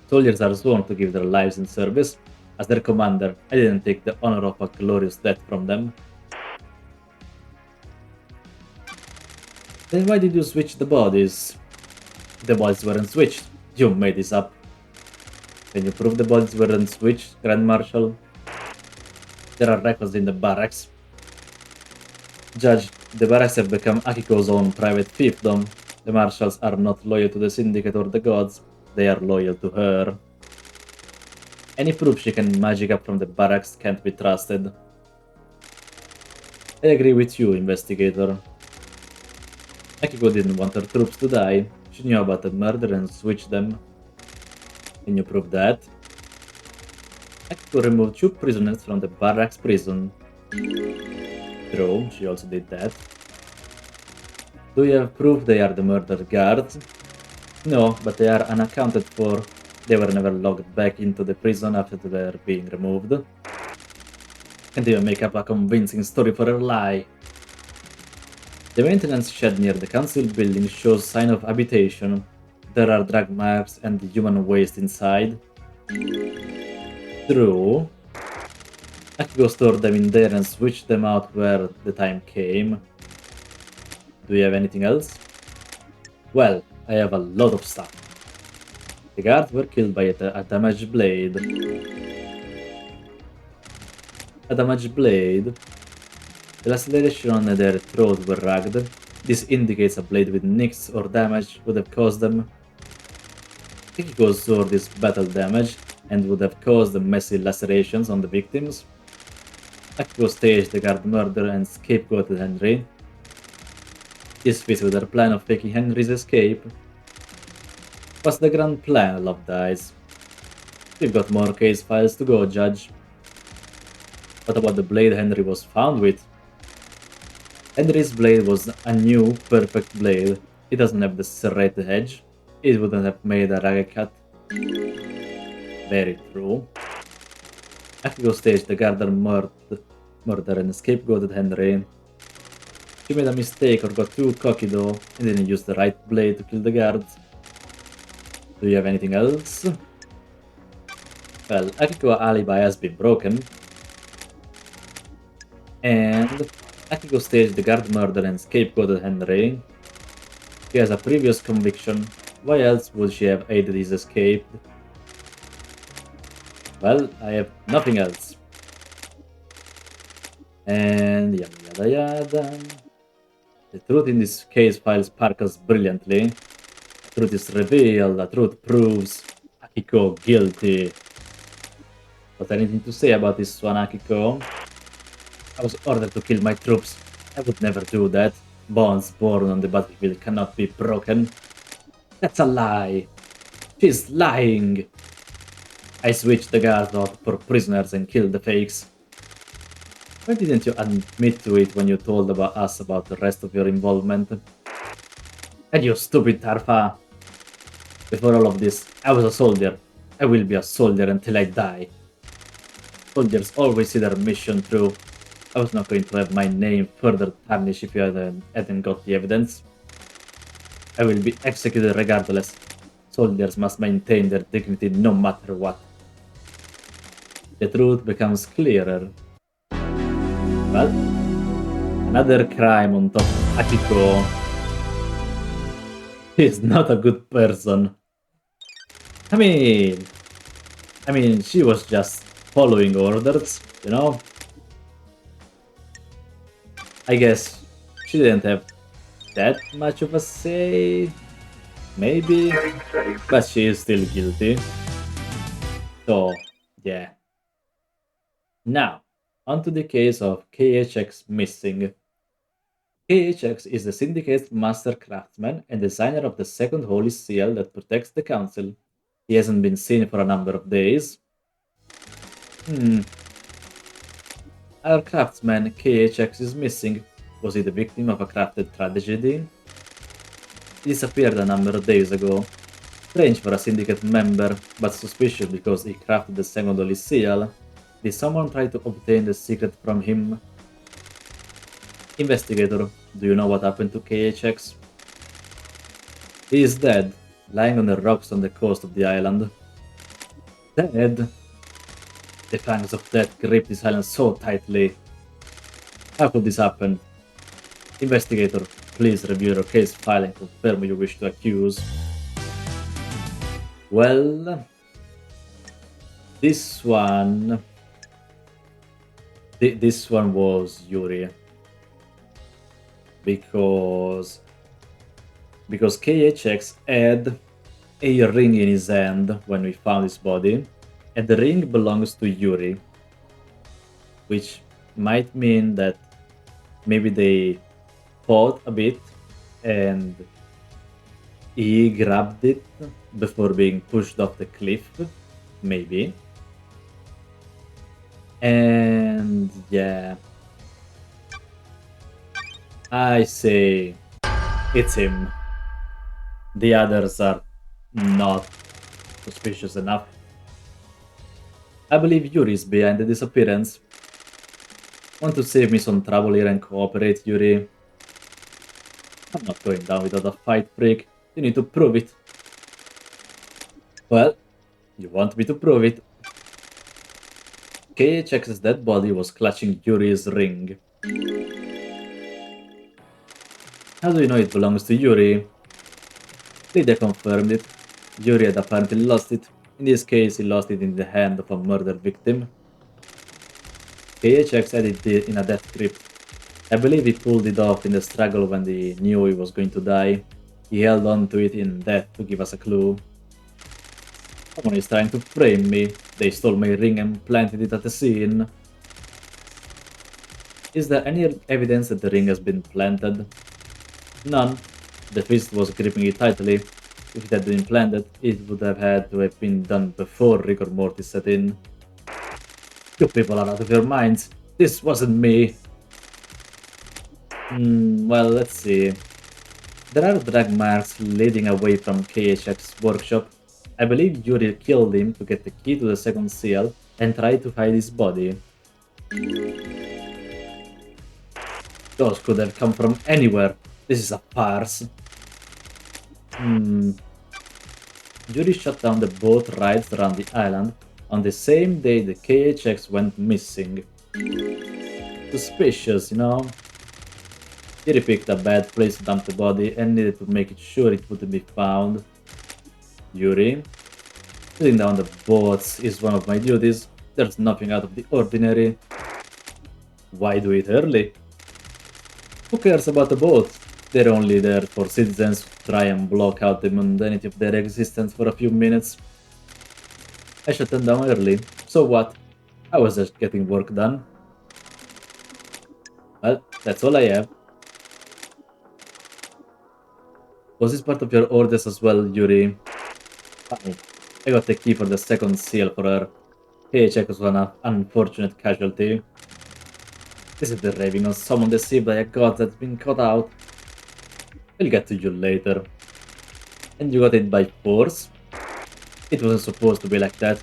Soldiers are sworn to give their lives in service. As their commander, I didn't take the honor of a glorious death from them. Then why did you switch the bodies? The bodies weren't switched. You made this up. Can you prove the bodies weren't switched, Grand Marshal? There are records in the barracks. Judge, the barracks have become Akiko's own private fiefdom. The marshals are not loyal to the Syndicate or the gods. They are loyal to her. Any proof she can magic up from the barracks can't be trusted. I agree with you, investigator. Akiko didn't want her troops to die. She knew about the murder and switched them. Can you prove that? Akiko removed 2 prisoners from the barracks prison. True, she also did that. Do you have proof they are the murdered guards? No, but they are unaccounted for. They were never locked back into the prison after their being removed. Can't even make up a convincing story for her lie. The maintenance shed near the council building shows sign of habitation. There are drag marks and human waste inside. True. Akiko stored them in there and switched them out where the time came. Do you have anything else? Well, I have a lot of stuff. The guards were killed by a damaged blade. A damaged blade? The laceration on their throats were ragged. This indicates a blade with nicks or damage would have caused them. Akiko's sword is battle damage and would have caused the messy lacerations on the victims. Akiko staged the guard murder and scapegoated Henry. This fits with her plan of faking Henry's escape. What's the grand plan, Loved Eyes? We've got more case files to go, Judge. What about the blade Henry was found with? Henry's blade was a new, perfect blade. It doesn't have the serrated edge. It wouldn't have made a ragged cut. Very true. Akiko staged the Garden murder and scapegoated Henry. She made a mistake or got too cocky though, and didn't use the right blade to kill the guards. Do you have anything else? Well, Akiko's alibi has been broken. And Akiko staged the guard murder and scapegoated Henry. She has a previous conviction. Why else would she have aided his escape? Well, I have nothing else. And yada yada yada. The truth in this case file sparkles brilliantly. The truth is revealed, the truth proves Akiko guilty. Got anything to say about this one, Akiko? I was ordered to kill my troops. I would never do that. Bonds born on the battlefield cannot be broken. That's a lie. She's lying. I switched the guards out for prisoners and killed the fakes. Why didn't you admit to it when you told us about the rest of your involvement? And you stupid Tarfa! Before all of this, I was a soldier. I will be a soldier until I die. Soldiers always see their mission through. I was not going to have my name further tarnished if you hadn't got the evidence. I will be executed regardless. Soldiers must maintain their dignity no matter what. The truth becomes clearer. Well, another crime on top of Akiko. He's not a good person. I mean, she was just following orders, you know? I guess she didn't have that much of a say, maybe, but she is still guilty. So, yeah. Now, onto the case of KHX missing. KHX is the Syndicate's master craftsman and designer of the second Holy Seal that protects the Council. He hasn't been seen for a number of days. Our craftsman KHX is missing. Was he the victim of a crafted tragedy? He disappeared a number of days ago. Strange for a Syndicate member, but suspicious because he crafted the second Holy Seal. Did someone try to obtain the secret from him? Investigator, do you know what happened to KHX? He is dead, lying on the rocks on the coast of the island. Dead? The fangs of death gripped this island so tightly. How could this happen? Investigator, please review your case file and confirm who you wish to accuse. Well, this one was Yuri. Because KHX had a ring in his hand when we found his body, and the ring belongs to Yuri, which might mean that maybe they fought a bit and he grabbed it before being pushed off the cliff, maybe. And yeah, I say it's him. The others are not suspicious enough. I believe Yuri is behind the disappearance. Want to save me some trouble here and cooperate, Yuri? I'm not going down without a fight, prick. You need to prove it. Well, you want me to prove it. KHX's dead body was clutching Yuri's ring. How do you know it belongs to Yuri? Lydia confirmed it. Yuri had apparently lost it. In this case, he lost it in the hand of a murder victim. KHX had it in a death grip. I believe he pulled it off in the struggle when he knew he was going to die. He held on to it in death to give us a clue. Someone is trying to frame me. They stole my ring and planted it at the scene. Is there any evidence that the ring has been planted? None. The fist was gripping it tightly. If it had been planted, it would have had to have been done before rigor mortis set in. You people are out of your minds. This wasn't me. Well, let's see. There are drag marks leading away from KHX's workshop. I believe Yuri killed him to get the key to the second seal and tried to hide his body. Those could have come from anywhere. This is a farce. Yuri shut down the boat rides around the island on the same day the KHX went missing. Suspicious, you know? Yuri picked a bad place to dump the body and needed to make sure it wouldn't be found. Yuri, sitting down the boats is one of my duties. There's nothing out of the ordinary. Why do it early? Who cares about the boats? They're only there for citizens to try and block out the mundanity of their existence for a few minutes. I shut them down early. So what? I was just getting work done. Well, that's all I have. Was this part of your orders as well, Yuri? Fine. I got the key for the second seal for her. Paycheck was an unfortunate casualty. This is the raving of someone deceived by a god that's been cut out. We'll get to you later. And you got it by force? It wasn't supposed to be like that.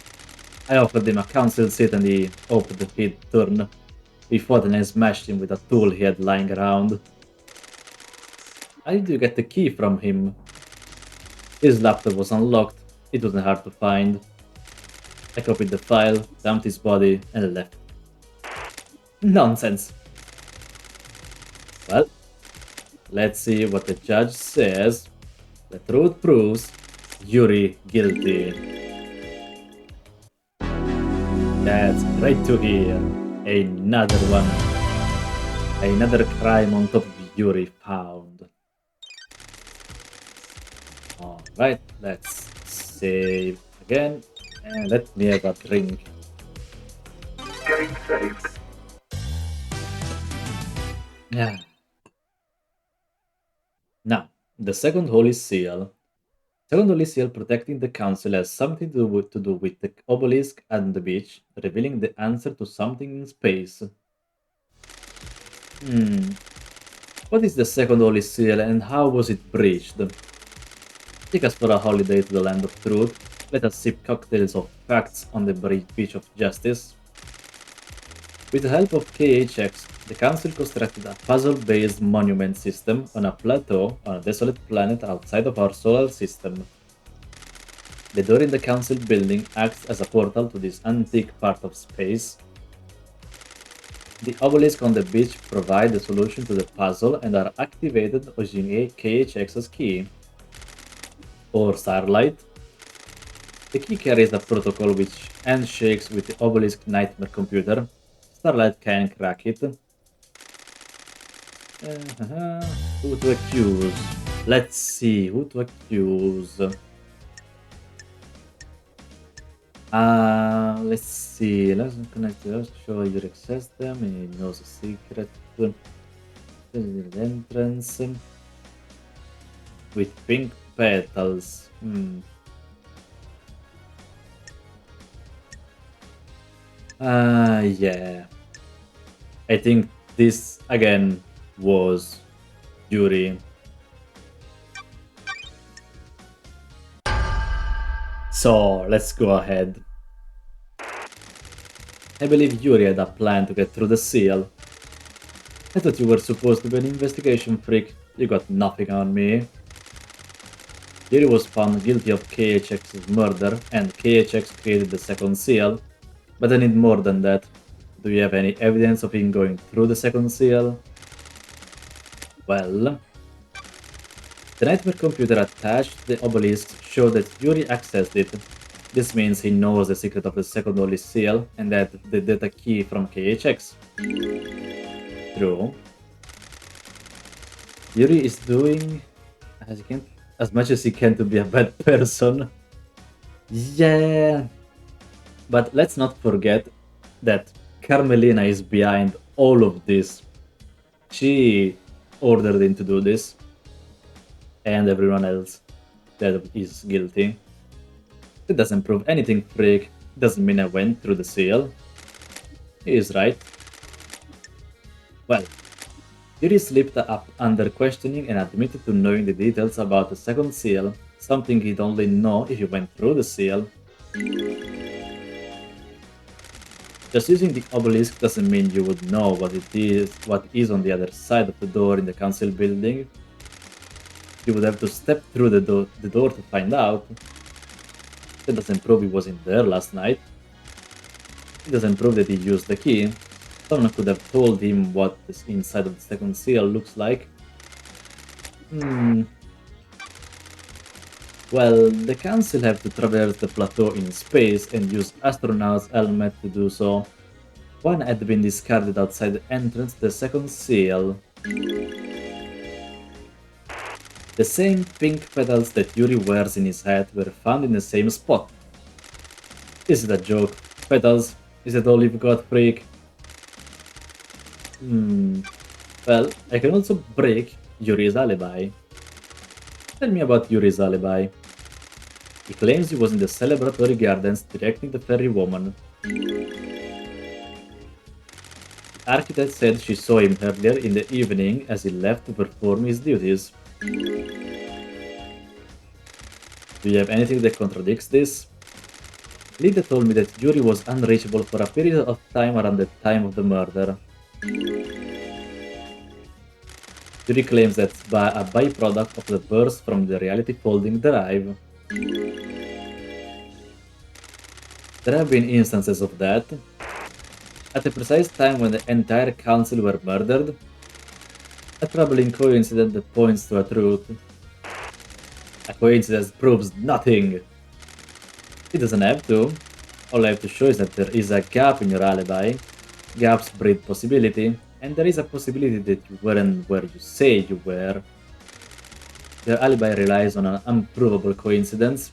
I offered him a council seat and he hoped that he'd turn. We fought and I smashed him with a tool he had lying around. How did you get the key from him? His laptop was unlocked. It wasn't hard to find. I copied the file, dumped his body, and left. Nonsense. Well, let's see what the judge says. The truth proves Yuri guilty. That's great to hear. Another one. Another crime on top of Yuri found. Alright, let's save again. And let me have a drink. Getting saved. Yeah. Now, the second Holy Seal. Second Holy Seal protecting the Council has something to do with the obelisk and the beach, revealing the answer to something in space. What is the second Holy Seal and how was it breached? Take us for a holiday to the land of truth. Let us sip cocktails of facts on the beach of justice. With the help of KHX, the Council constructed a puzzle-based monument system on a plateau on a desolate planet outside of our solar system. The door in the Council building acts as a portal to this antique part of space. The obelisk on the beach provide the solution to the puzzle and are activated using a KHX's key. Or Starlight. The key carries a protocol which handshakes with the obelisk nightmare computer. Starlight can crack it. Who to accuse? Let's see, who to accuse. Let's see. Let's connect to us, show your access them, and he knows a secret. Entrance with pink petals. Yeah. I think this again was Yuri. So let's go ahead. I believe Yuri had a plan to get through the seal. I thought you were supposed to be an investigation freak. You got nothing on me. Yuri was found guilty of KHX's murder, and KHX created the second seal. But I need more than that. Do you have any evidence of him going through the second seal? Well, the nightmare computer attached to the obelisk showed that Yuri accessed it. This means he knows the secret of the second holy seal and that the data key from KHX. True. Yuri is doing as much as he can to be a bad person. Yeah. But let's not forget that Carmelina is behind all of this. She ordered him to do this. And everyone else that is guilty. It doesn't prove anything, freak. Doesn't mean I went through the seal. He is right. Well, Yuri slipped up under questioning and admitted to knowing the details about the second seal, something he'd only know if he went through the seal. Just using the obelisk doesn't mean you would know what is on the other side of the door in the council building. You would have to step through the door to find out. That doesn't prove he was in there last night. It doesn't prove that he used the key. Someone could have told him what the inside of the second seal looks like. Well, the council have to traverse the plateau in space and use astronauts' helmet to do so. One had been discarded outside the entrance to the second seal. The same pink petals that Yuri wears in his hat were found in the same spot. Is it a joke? Petals? Is it all you've got, freak? Well, I can also break Yuri's alibi. Tell me about Yuri's alibi. He claims he was in the celebratory gardens directing the fairy woman. The architect said she saw him earlier in the evening as he left to perform his duties. Do you have anything that contradicts this? Lida told me that Yuri was unreachable for a period of time around the time of the murder. Yuri claims that's a byproduct of the burst from the reality folding drive. There have been instances of that. At the precise time when the entire council were murdered, a troubling coincidence that points to a truth. A coincidence proves nothing. It doesn't have to. All I have to show is that there is a gap in your alibi. Gaps breed possibility, and there is a possibility that you weren't where you say you were. Your alibi relies on an unprovable coincidence.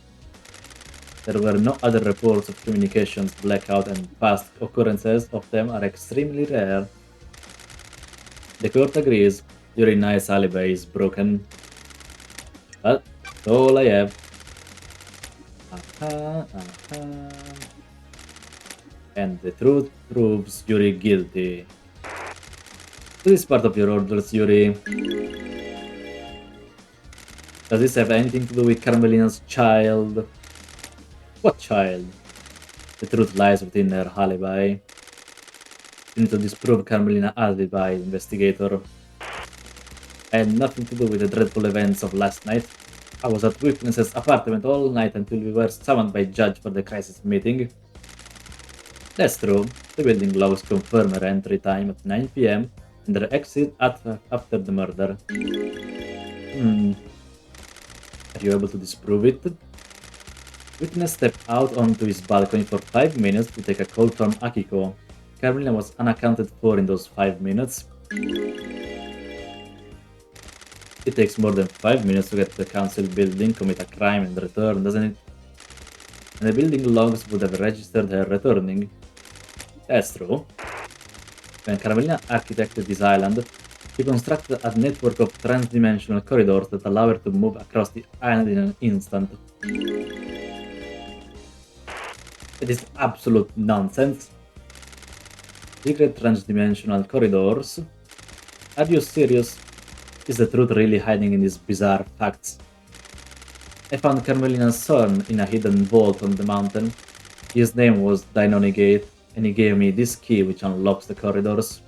There were no other reports of communications blackout, and past occurrences of them are extremely rare. The court agrees your nice alibi is broken. But that's all I have. And the truth proves Yuri guilty. This is part of your orders, Yuri. Does this have anything to do with Carmelina's child? What child? The truth lies within her alibi. You need to disprove Carmelina's alibi, investigator. I had nothing to do with the dreadful events of last night. I was at Witness's apartment all night until we were summoned by Judge for the crisis meeting. That's true. The building logs confirm her entry time at 9 p.m. and her exit after the murder. Are you able to disprove it? Witness stepped out onto his balcony for 5 minutes to take a call from Akiko. Carmelina was unaccounted for in those 5 minutes. It takes more than 5 minutes to get to the council building, commit a crime, and return, doesn't it? And the building logs would have registered her returning. That's true. When Carmelina architected this island, he constructed a network of trans-dimensional corridors that allow her to move across the island in an instant. It is absolute nonsense. Secret trans-dimensional corridors? Are you serious? Is the truth really hiding in these bizarre facts? I found Carmelina's son in a hidden vault on the mountain. His name was Deinonigate, and he gave me this key which unlocks the corridors.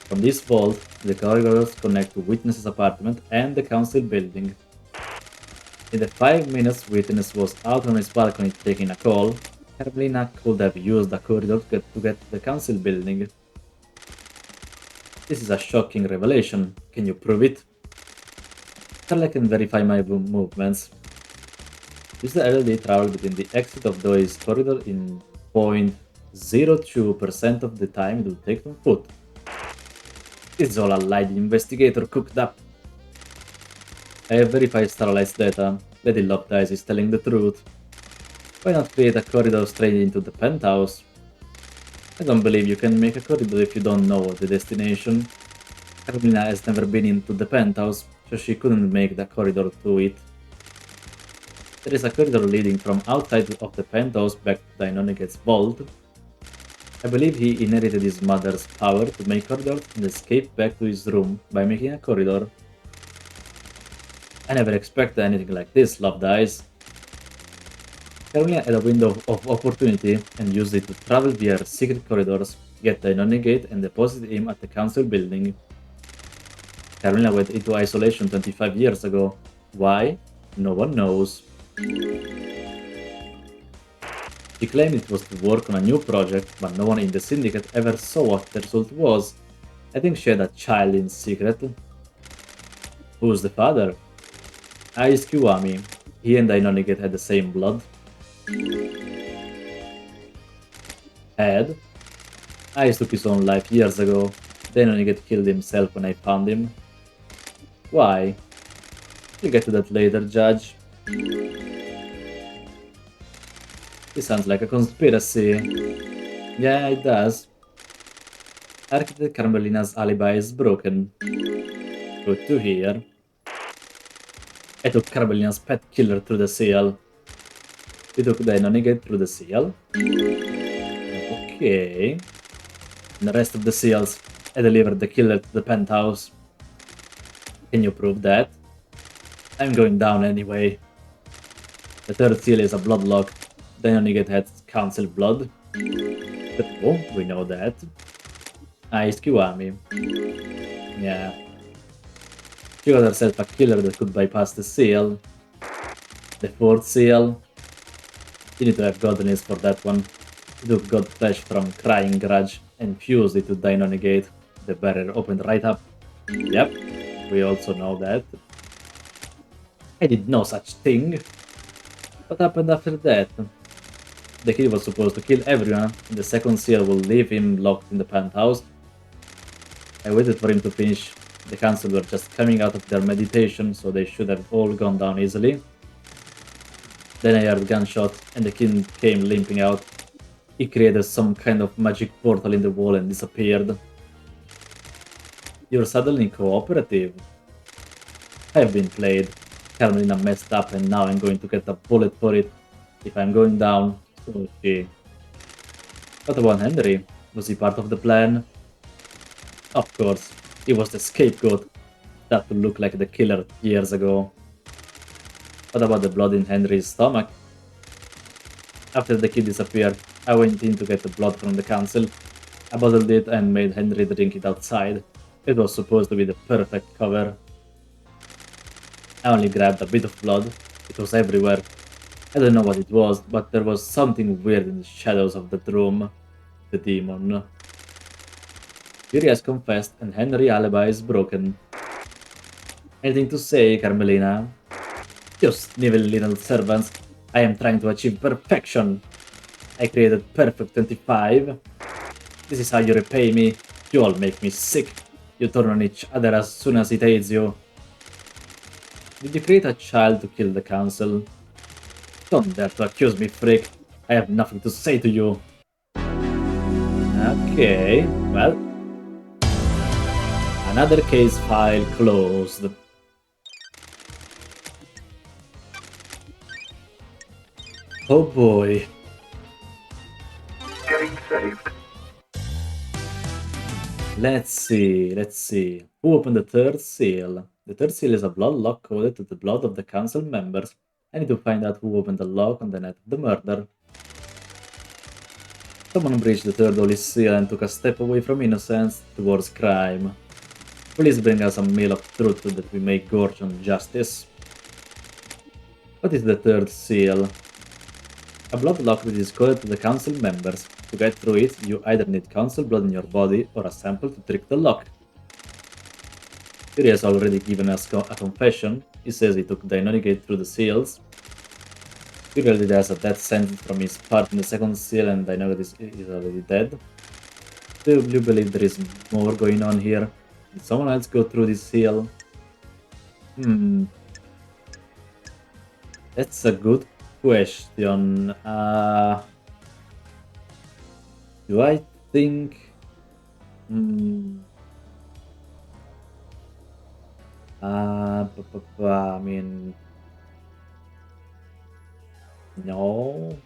From this vault, the corridors connect to Witness's apartment and the council building. In the 5 minutes Witness was out on his balcony taking a call, Carmelina could have used the corridor to get to the council building. This is a shocking revelation. Can you prove it? Carla can verify my movements. Use the LED travel between the exit of Doi's corridor in 0.02% of the time it will take on foot. It's all a lie the investigator cooked up. I have verified Starlight's data. Lady Lopdice is telling the truth. Why not create a corridor straight into the penthouse? I don't believe you can make a corridor if you don't know the destination. Carmelina has never been into the penthouse, so she couldn't make the corridor to it. There is a corridor leading from outside of the penthouse back to Deinonigate's vault. I believe he inherited his mother's power to make corridors and escape back to his room by making a corridor. I never expected anything like this, Lopdice. Carmelina had a window of opportunity and used it to travel via secret corridors, get Deinonigate and deposit him at the council building. Carmelina went into isolation 25 years ago. Why? No one knows. She claimed it was to work on a new project, but no one in the syndicate ever saw what the result was. I think she had a child in secret. Who's the father? Ais Kiwami. He and Deinonigate had the same blood. Had? Ais took his own life years ago. Deinonigate killed himself when I found him. Why? We'll get to that later, Judge. This sounds like a conspiracy. Yeah, it does. Architect Carmelina's alibi is broken. Good to hear. I took Carmelina's pet killer through the seal. We took the Nonigate through the seal. Okay. And the rest of the seals, I delivered the killer to the penthouse. Can you prove that? I'm going down anyway. The third seal is a bloodlock. The Nonigate has council blood. Oh, we know that. Ice Kiwami. Yeah. She got herself a killer that could bypass the seal. The fourth seal. You need to have godliness for that one. He took god flesh from Crying Grudge and fused it to Deinonegate. The barrier opened right up. Yep, we also know that. I did no such thing. What happened after that? The kid was supposed to kill everyone, and the second seal will leave him locked in the penthouse. I waited for him to finish. The council were just coming out of their meditation, so they should have all gone down easily. Then I heard gunshot, and the kid came limping out. He created some kind of magic portal in the wall and disappeared. You're suddenly cooperative. I've been played. Carmelina messed up and now I'm going to get a bullet for it. If I'm going down, so is she. What about Henry? Was he part of the plan? Of course. He was the scapegoat. That to look like the killer years ago. What about the blood in Henry's stomach? After the kid disappeared, I went in to get the blood from the council. I bottled it and made Henry drink it outside. It was supposed to be the perfect cover. I only grabbed a bit of blood. It was everywhere. I don't know what it was, but there was something weird in the shadows of that room. The demon. Yuri has confessed, and Henry's alibi is broken. Anything to say, Carmelina? You snivel little servants. I am trying to achieve perfection. I created Perfect 25. This is how you repay me. You all make me sick. You turn on each other as soon as it aids you. Did you create a child to kill the council? Don't dare to accuse me, freak. I have nothing to say to you. Okay, well, another case file closed. Oh boy. Getting saved. Let's see. Who opened the third seal? The third seal is a blood lock coded to the blood of the council members. I need to find out who opened the lock on the night of the murder. Someone breached the third holy seal and took a step away from innocence towards crime. Please bring us a meal of truth so that we may gorge on justice. What is the third seal? A blood lock that is coded to the council members. To get through it, you either need council blood in your body or a sample to trick the lock. Fury has already given us a confession. He says he took Deinonigate through the seals. Fury already has a death sentence from his part in the second seal and Deinonigate is already dead. Do you believe there is more going on here? Did someone else go through this seal? That's a good question. Do I think... Hmm... I mean... No...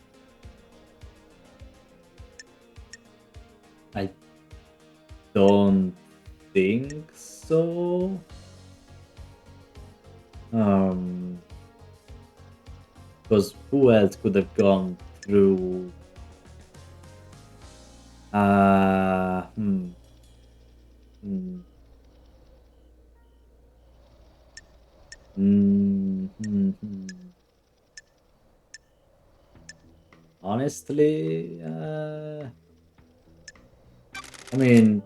I don't think so. Because who else could have gone through? Uh, hmm, hmm, hmm. Honestly, I mean,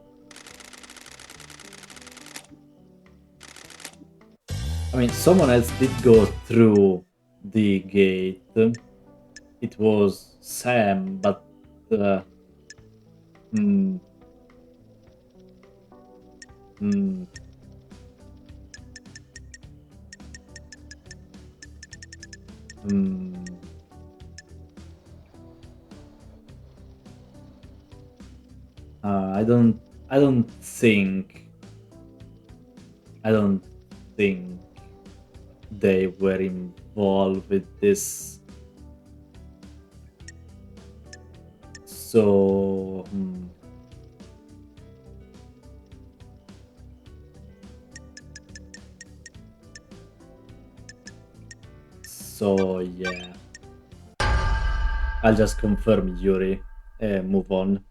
someone else did go through the gate. It was Sam, but uh, hmm, hmm. I don't think I don't think they were involved with this. So so yeah, I'll just confirm Yuri. Move on.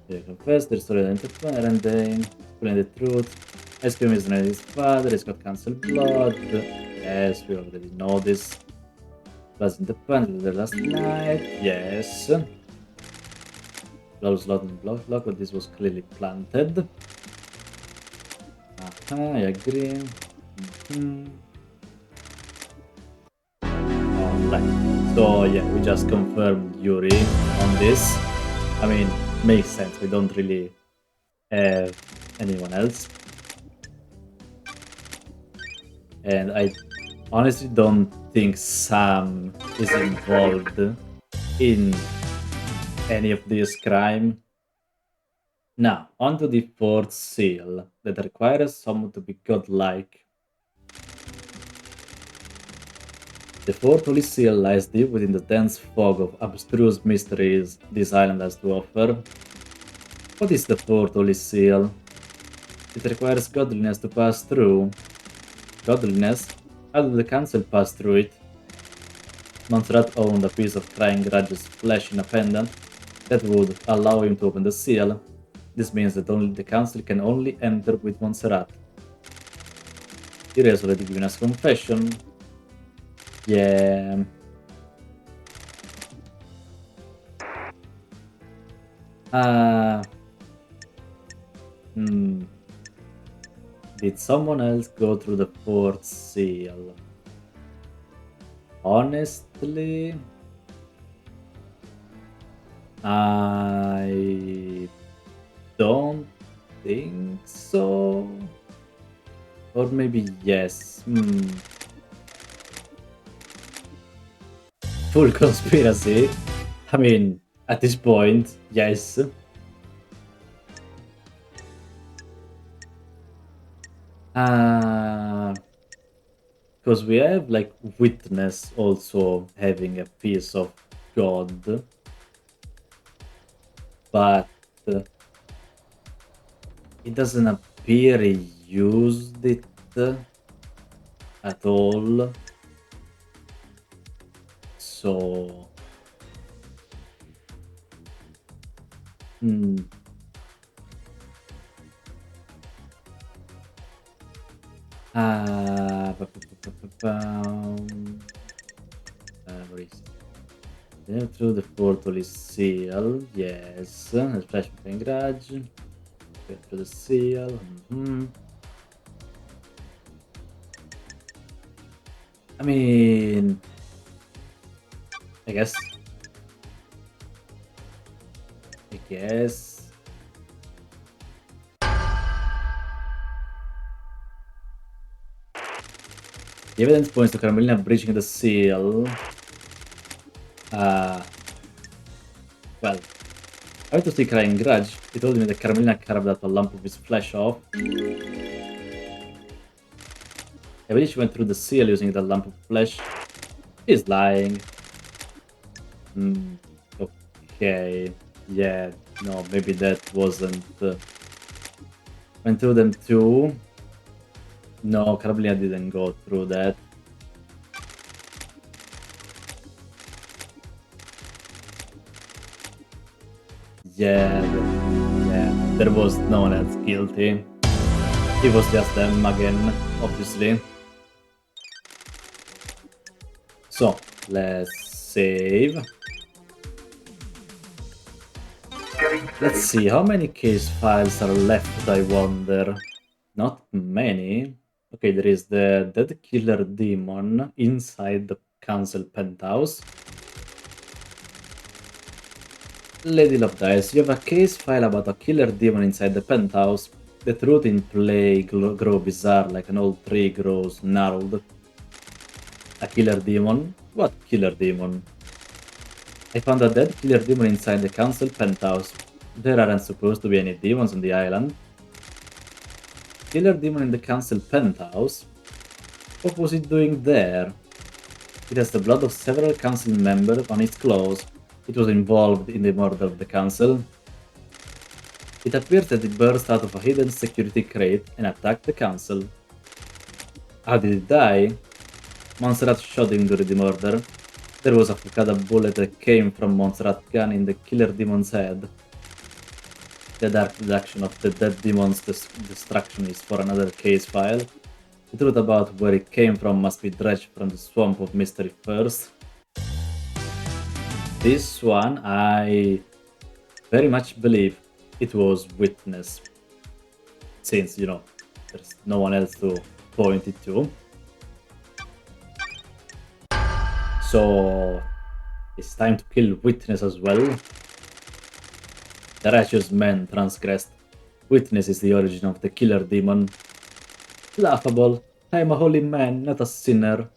They confess their story and they explain the truth. Ice cream is not his father. He's got cancer blood. Yes, we already know this. Was in the plant the last night. Yes. Blows lot and block, but this was clearly planted. I agree. Alright. So yeah, we just confirmed Yuri on this. I mean, makes sense. We don't really have anyone else. And I honestly don't think Sam is involved in any of this crime. Now, on to the fourth seal that requires someone to be godlike. The fourth holy seal lies deep within the dense fog of abstruse mysteries this island has to offer. What is the fourth holy seal? It requires godliness to pass through. Godliness? How did the council pass through it? Montserrat owned a piece of crying Raj's flesh in a pendant that would allow him to open the seal. This means that only the council can only enter with Montserrat. Yuri has already given us confession. Yeah. Hmm. Did someone else go through the fourth seal? Honestly, I don't think so. Or maybe yes. Full conspiracy. I mean, at this point, yes. Because we have like witness also having a piece of God, but it doesn't appear he used it at all. So, hmm. Where is it? Then through the portal is seal, yes. Flash and garage. Through the seal. I mean, I guess. I guess. The evidence points to Carmelina breaching the seal. Well, I went to see Crying Grudge. He told me that Carmelina carved out a lump of his flesh off. I believe she went through the seal using the lump of flesh. He's lying. Okay. Yeah, no, maybe that wasn't... Went through them too. No, Carmelina didn't go through that. Yeah, there was no one else guilty. It was just them again, obviously. So, let's save. Let's see, how many case files are left, I wonder? Not many. Okay, there is the Dead Killer Demon inside the Council Penthouse. Lady Love Dice, you have a case file about a killer demon inside the penthouse. The truth in play grow bizarre like an old tree grows gnarled. A killer demon? What killer demon? I found a dead killer demon inside the council penthouse. There aren't supposed to be any demons on the island. Killer demon in the council penthouse? What was it doing there? It has the blood of several council members on its clothes. It was involved in the murder of the council. It appears that it burst out of a hidden security crate and attacked the council. How did it die? Montserrat shot him during the murder. There was a Fukada bullet that came from Montserrat's gun in the killer demon's head. The dark deduction of the dead demon's destruction is for another case file. The truth about where it came from must be dredged from the swamp of mystery first. This one, I very much believe it was Witness. Since, there's no one else to point it to. So, it's time to kill Witness as well. The righteous man transgressed. Witness is the origin of the killer demon. Laughable. I am a holy man, not a sinner.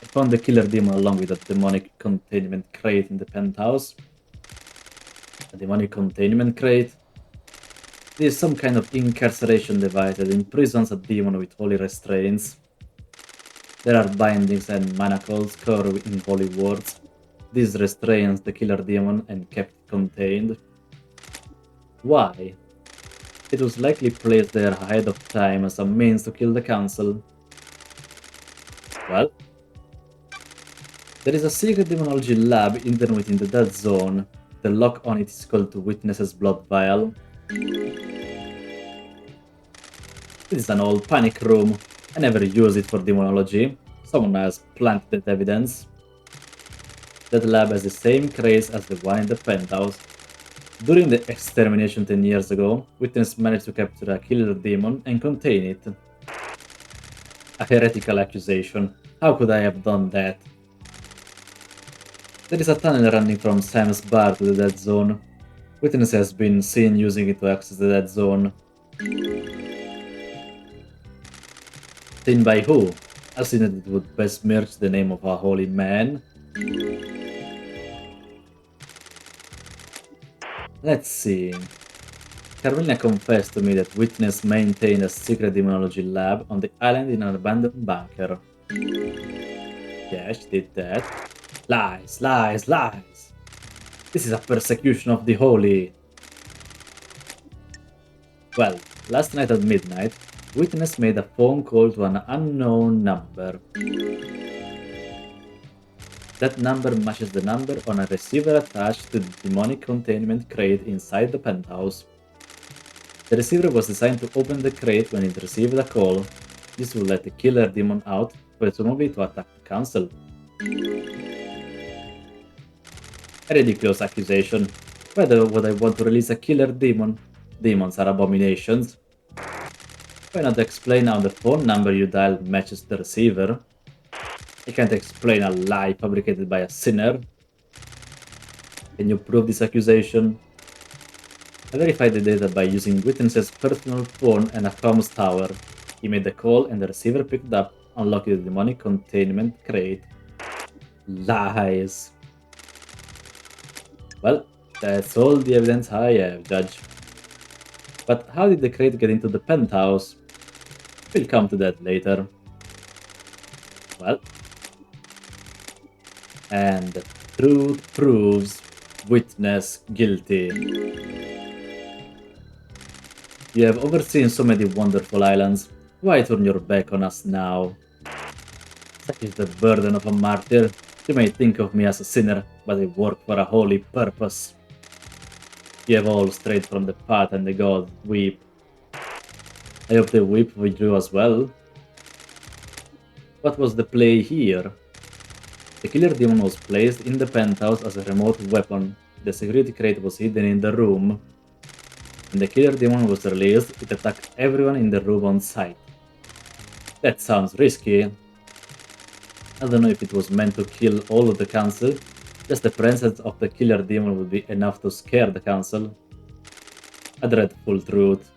I found the killer demon along with a demonic containment crate in the penthouse. A demonic containment crate? This is some kind of incarceration device that imprisons a demon with holy restraints. There are bindings and manacles covered in holy words. These restrains the killer demon and kept it contained. Why? It was likely placed there ahead of time as a means to kill the council. Well, there is a secret demonology lab hidden within the dead zone. The lock on it is called to Witness's blood vial. This is an old panic room. I never use it for demonology. Someone has planted that evidence. That lab has the same craze as the one in the penthouse. During the extermination 10 years ago, Witness managed to capture a killer demon and contain it. A heretical accusation. How could I have done that? There is a tunnel running from Sam's bar to the dead zone. Witness has been seen using it to access the dead zone. Seen by who? I've seen that it would besmirch the name of a holy man. Let's see. Carolina confessed to me that Witness maintained a secret demonology lab on the island in an abandoned bunker. Yeah, she did that. Lies, lies, lies! This is a persecution of the holy. Well, last night at midnight, Witness made a phone call to an unknown number. That number matches the number on a receiver attached to the demonic containment crate inside the penthouse. The receiver was designed to open the crate when it received a call. This will let the killer demon out, presumably to attack the council. A ridiculous accusation. Why would I want to release a killer demon? Demons are abominations. Why not explain how the phone number you dialed matches the receiver? I can't explain a lie fabricated by a sinner. Can you prove this accusation? I verified the data by using Witness's personal phone and a comms tower. He made the call and the receiver picked up, unlocking the demonic containment crate. Lies. Well, that's all the evidence I have, Judge. But how did the crate get into the penthouse? We'll come to that later. Well, and the truth proves Witness guilty. You have overseen so many wonderful islands. Why turn your back on us now? Such is the burden of a martyr. You may think of me as a sinner, but I work for a holy purpose. You have all strayed from the path and the gods weep. I hope they weep with you as well. What was the play here? The killer demon was placed in the penthouse as a remote weapon. The security crate was hidden in the room. When the killer demon was released, it attacked everyone in the room on sight. That sounds risky. I don't know if it was meant to kill all of the council. Just the presence of the killer demon would be enough to scare the council. A dreadful truth.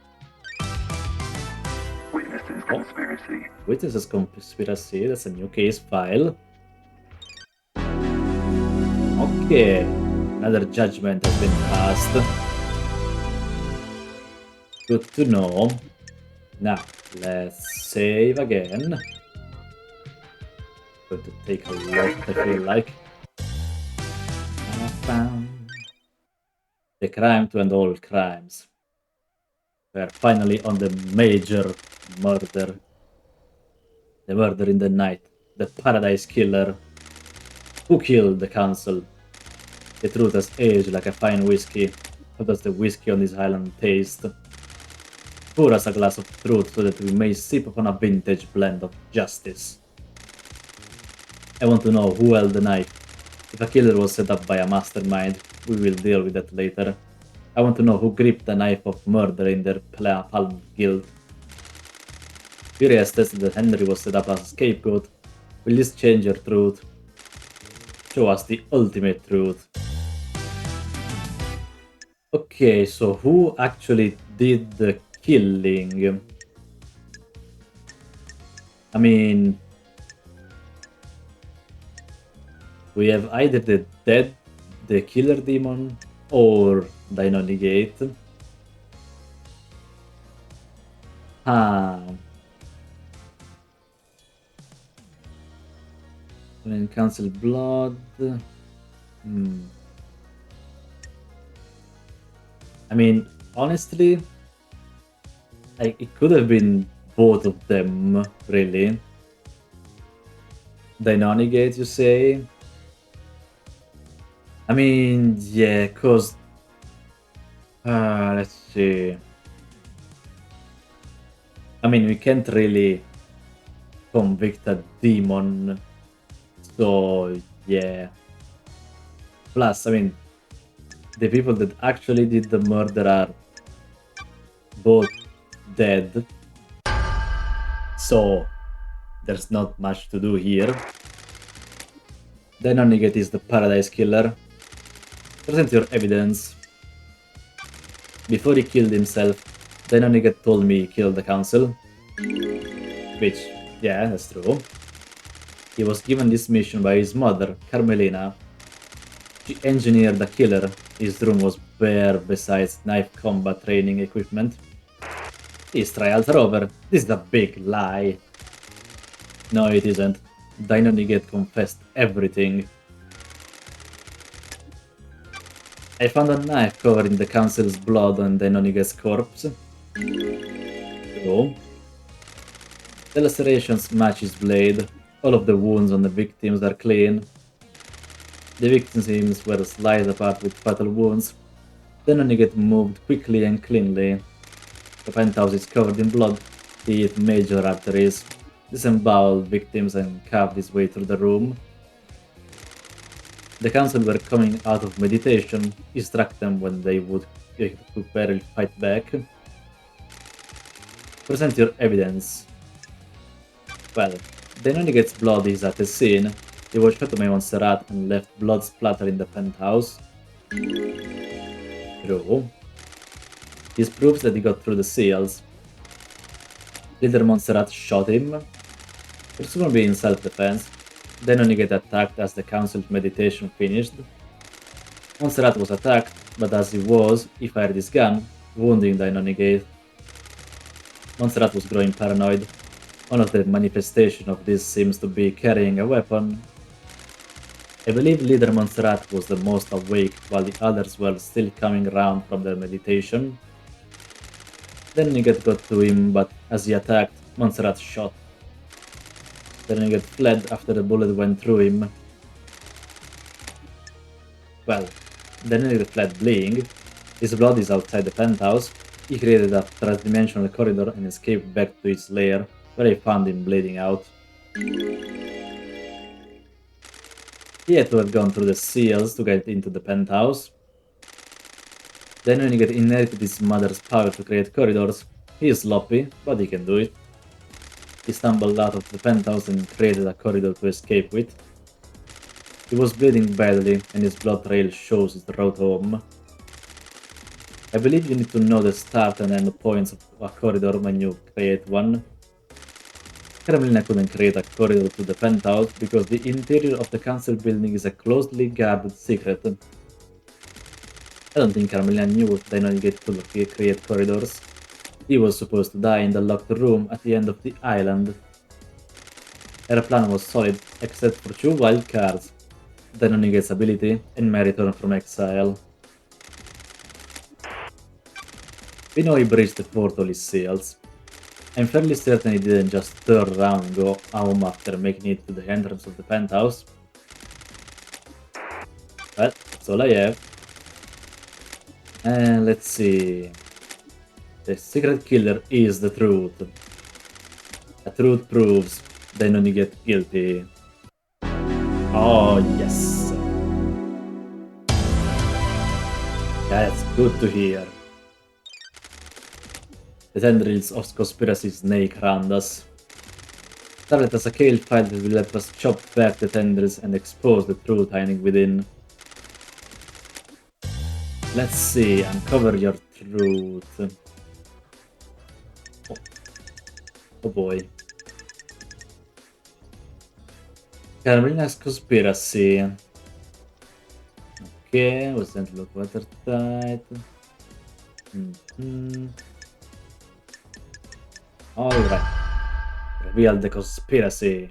Witnesses conspiracy. Witnesses conspiracy, that's a new case file. Okay. Okay, another judgment has been passed. Good to know. Now, let's save again. Going to take a lot, I feel like. The crime to end all crimes. We're finally on the major murder. The murder in the night. The paradise killer. Who killed the council? The truth has aged like a fine whiskey. How does the whiskey on this island taste? Pour us a glass of truth so that we may sip upon a vintage blend of justice. I want to know who held the knife. If a killer was set up by a mastermind, we will deal with that later. I want to know who gripped the knife of murder in their palm guild. Fury has tested that Henry was set up as a scapegoat. Will this change your truth? Show us the ultimate truth. Okay, so who actually did the killing? I mean, we have either the killer demon, or Dynonegate. Ah. And then cancel blood. I mean, honestly, like it could have been both of them, really. Dynonegate, you say? I mean, yeah, cause let's see. I mean, we can't really convict a demon, so yeah. Plus, I mean, the people that actually did the murder are both dead, so there's not much to do here. Dynonegate is the paradise killer. Present your evidence. Before he killed himself, Dynonegate told me he killed the council. Which, yeah, that's true. He was given this mission by his mother, Carmelina. She engineered the killer. His room was bare besides knife combat training equipment. These trials are over. This is a big lie. No, it isn't. Dynonegate confessed everything. I found a knife covered in the council's blood on Dynonigate's corpse. So, the lacerations match his blade. All of the wounds on the victims are clean. The victims were sliced apart with fatal wounds. Dynonegate moved quickly and cleanly. The penthouse is covered in blood. He hit major arteries, disemboweled victims and carved his way through the room. The council were coming out of meditation. He struck them when they could barely fight back. Present your evidence. Well, Denonegate's blood is at the scene. He was shot by Montserrat and left blood splatter in the penthouse. True. This proves that he got through the seals. Leader Montserrat shot him, presumably in self-defense. Denonegate attacked as the council's meditation finished. Montserrat was attacked, but as he was, he fired his gun, wounding Denonegate. Montserrat was growing paranoid. One of the manifestations of this seems to be carrying a weapon. I believe Leader Montserrat was the most awake, while the others were still coming round from their meditation. Denonegate got to him, but as he attacked, Montserrat shot. Denonegate fled after the bullet went through him. Well, Denonegate fled bleeding. His blood is outside the penthouse. He created a transdimensional corridor and escaped back to his lair, where I found him bleeding out. He had to have gone through the seals to get into the penthouse. Denonegate inherited his mother's power to create corridors. He is sloppy, but he can do it. He stumbled out of the penthouse and created a corridor to escape with. He was bleeding badly, and his blood trail shows his road home. I believe you need to know the start and end points of a corridor when you create one. Carmelina couldn't create a corridor to the penthouse because the interior of the council building is a closely guarded secret. I don't think Carmelina knew Dynamite could create corridors. He was supposed to die in the locked room at the end of the island. Her plan was solid, except for two wild cards, Dynamicate's ability and my return from exile. We know he breached the portal he seals. I'm fairly certain he didn't just turn around and go home after making it to the entrance of the penthouse. Well, that's all I have. And let's see. The secret killer is the truth. The truth proves they don't get guilty. Oh, yes. That's good to hear. The tendrils of conspiracy snake around us. Started as a kale fight that will let us chop back the tendrils and expose the truth hiding within. Let's see, uncover your truth. Oh boy. Carmelina's conspiracy. Okay, was sent to look watertight. Alright. Reveal the conspiracy.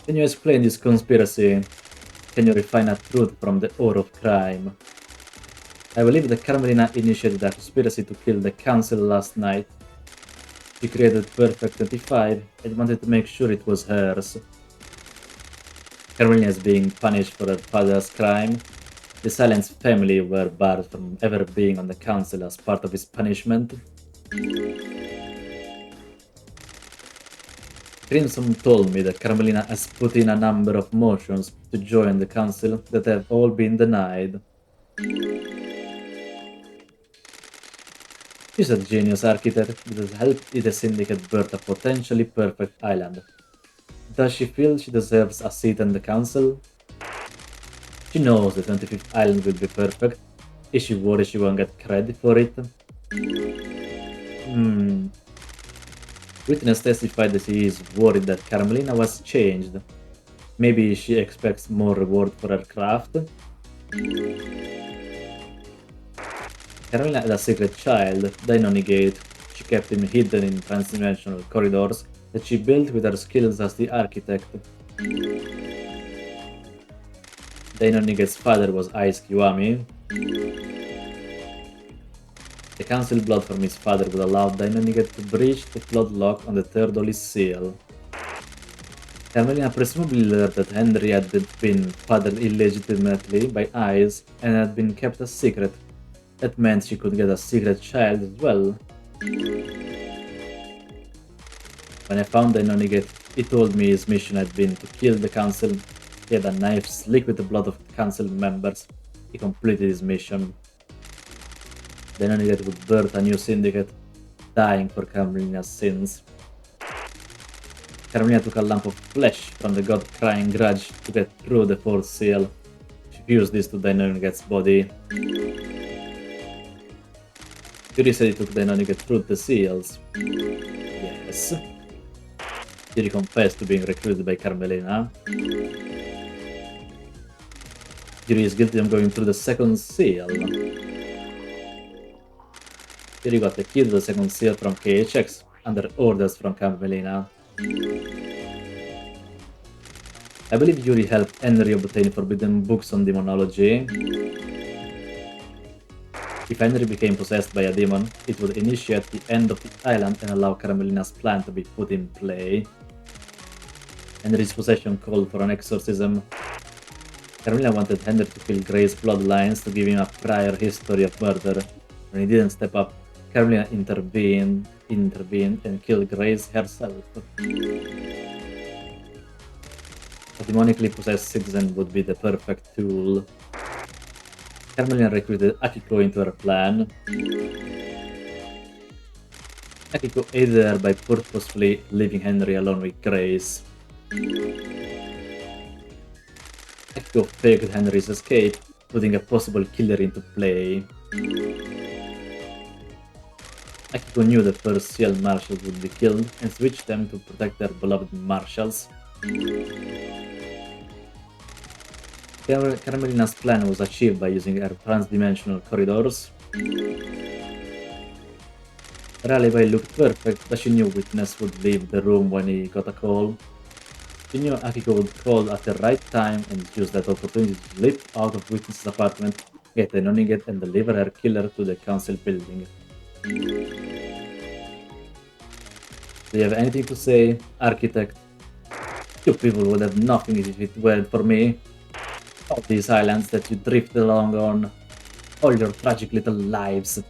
Can you explain this conspiracy? Can you refine a truth from the ore of crime? I believe that Carmelina initiated a conspiracy to kill the council last night. She created Perfect 25 and wanted to make sure it was hers. Carmelina is being punished for her father's crime. The Silence family were barred from ever being on the council as part of his punishment. Crimson told me that Carmelina has put in a number of motions to join the council that have all been denied. She's a genius architect that has helped the syndicate birth a potentially perfect island. Does she feel she deserves a seat on the council? She knows the 25th island will be perfect. Is she worried she won't get credit for it? Witness testified that he is worried that Carmelina was changed. Maybe she expects more reward for her craft? Carmelina had a secret child, Dynonigate. She kept him hidden in transdimensional corridors that she built with her skills as the architect. Dynonigate's father was Ice Kiwami. The council blood from his father would allow Dynonigate to breach the blood lock on the third Holy Seal. Carmelina presumably learned that Henry had been fathered illegitimately by Ice and had been kept a secret. That meant she could get a secret child as well. When I found Dynonigate, he told me his mission had been to kill the council. He had a knife slick with the blood of council members. He completed his mission. Dynonigate would birth a new syndicate, dying for Carmelina's sins. Carmelina took a lump of flesh from the god-crying grudge to get through the fourth seal. She fused this to Dynonigate's body. Yuri said he took Dynonigate through the seals. Yes. Yuri confessed to being recruited by Carmelina. Yuri is guilty of going through the second seal. Yuri got the key to the second seal from KHX, under orders from Carmelina. I believe Yuri helped Henry obtain forbidden books on demonology. If Henry became possessed by a demon, it would initiate the end of the island and allow Carmelina's plan to be put in play. Henry's possession called for an exorcism. Carmelina wanted Henry to kill Gray's bloodlines to give him a prior history of murder. When he didn't step up, Carmelina intervened and killed Grace herself. A demonically possessed citizen would be the perfect tool. Carmelina recruited Akiko into her plan. Akiko aided her by purposefully leaving Henry alone with Grace. Akiko faked Henry's escape, putting a possible killer into play. Akiko knew the first Seal Marshals would be killed and switched them to protect their beloved Marshals. Carmelina's plan was achieved by using her trans-dimensional corridors. Her alibi looked perfect, but she knew Witness would leave the room when he got a call. She knew Akiko would call at the right time and use that opportunity to leap out of Witness's apartment, get a Noniget and deliver her killer to the council building. Do you have anything to say, Architect? You people would have nothing if it weren't for me. All these islands that you drift along on, all your tragic little lives,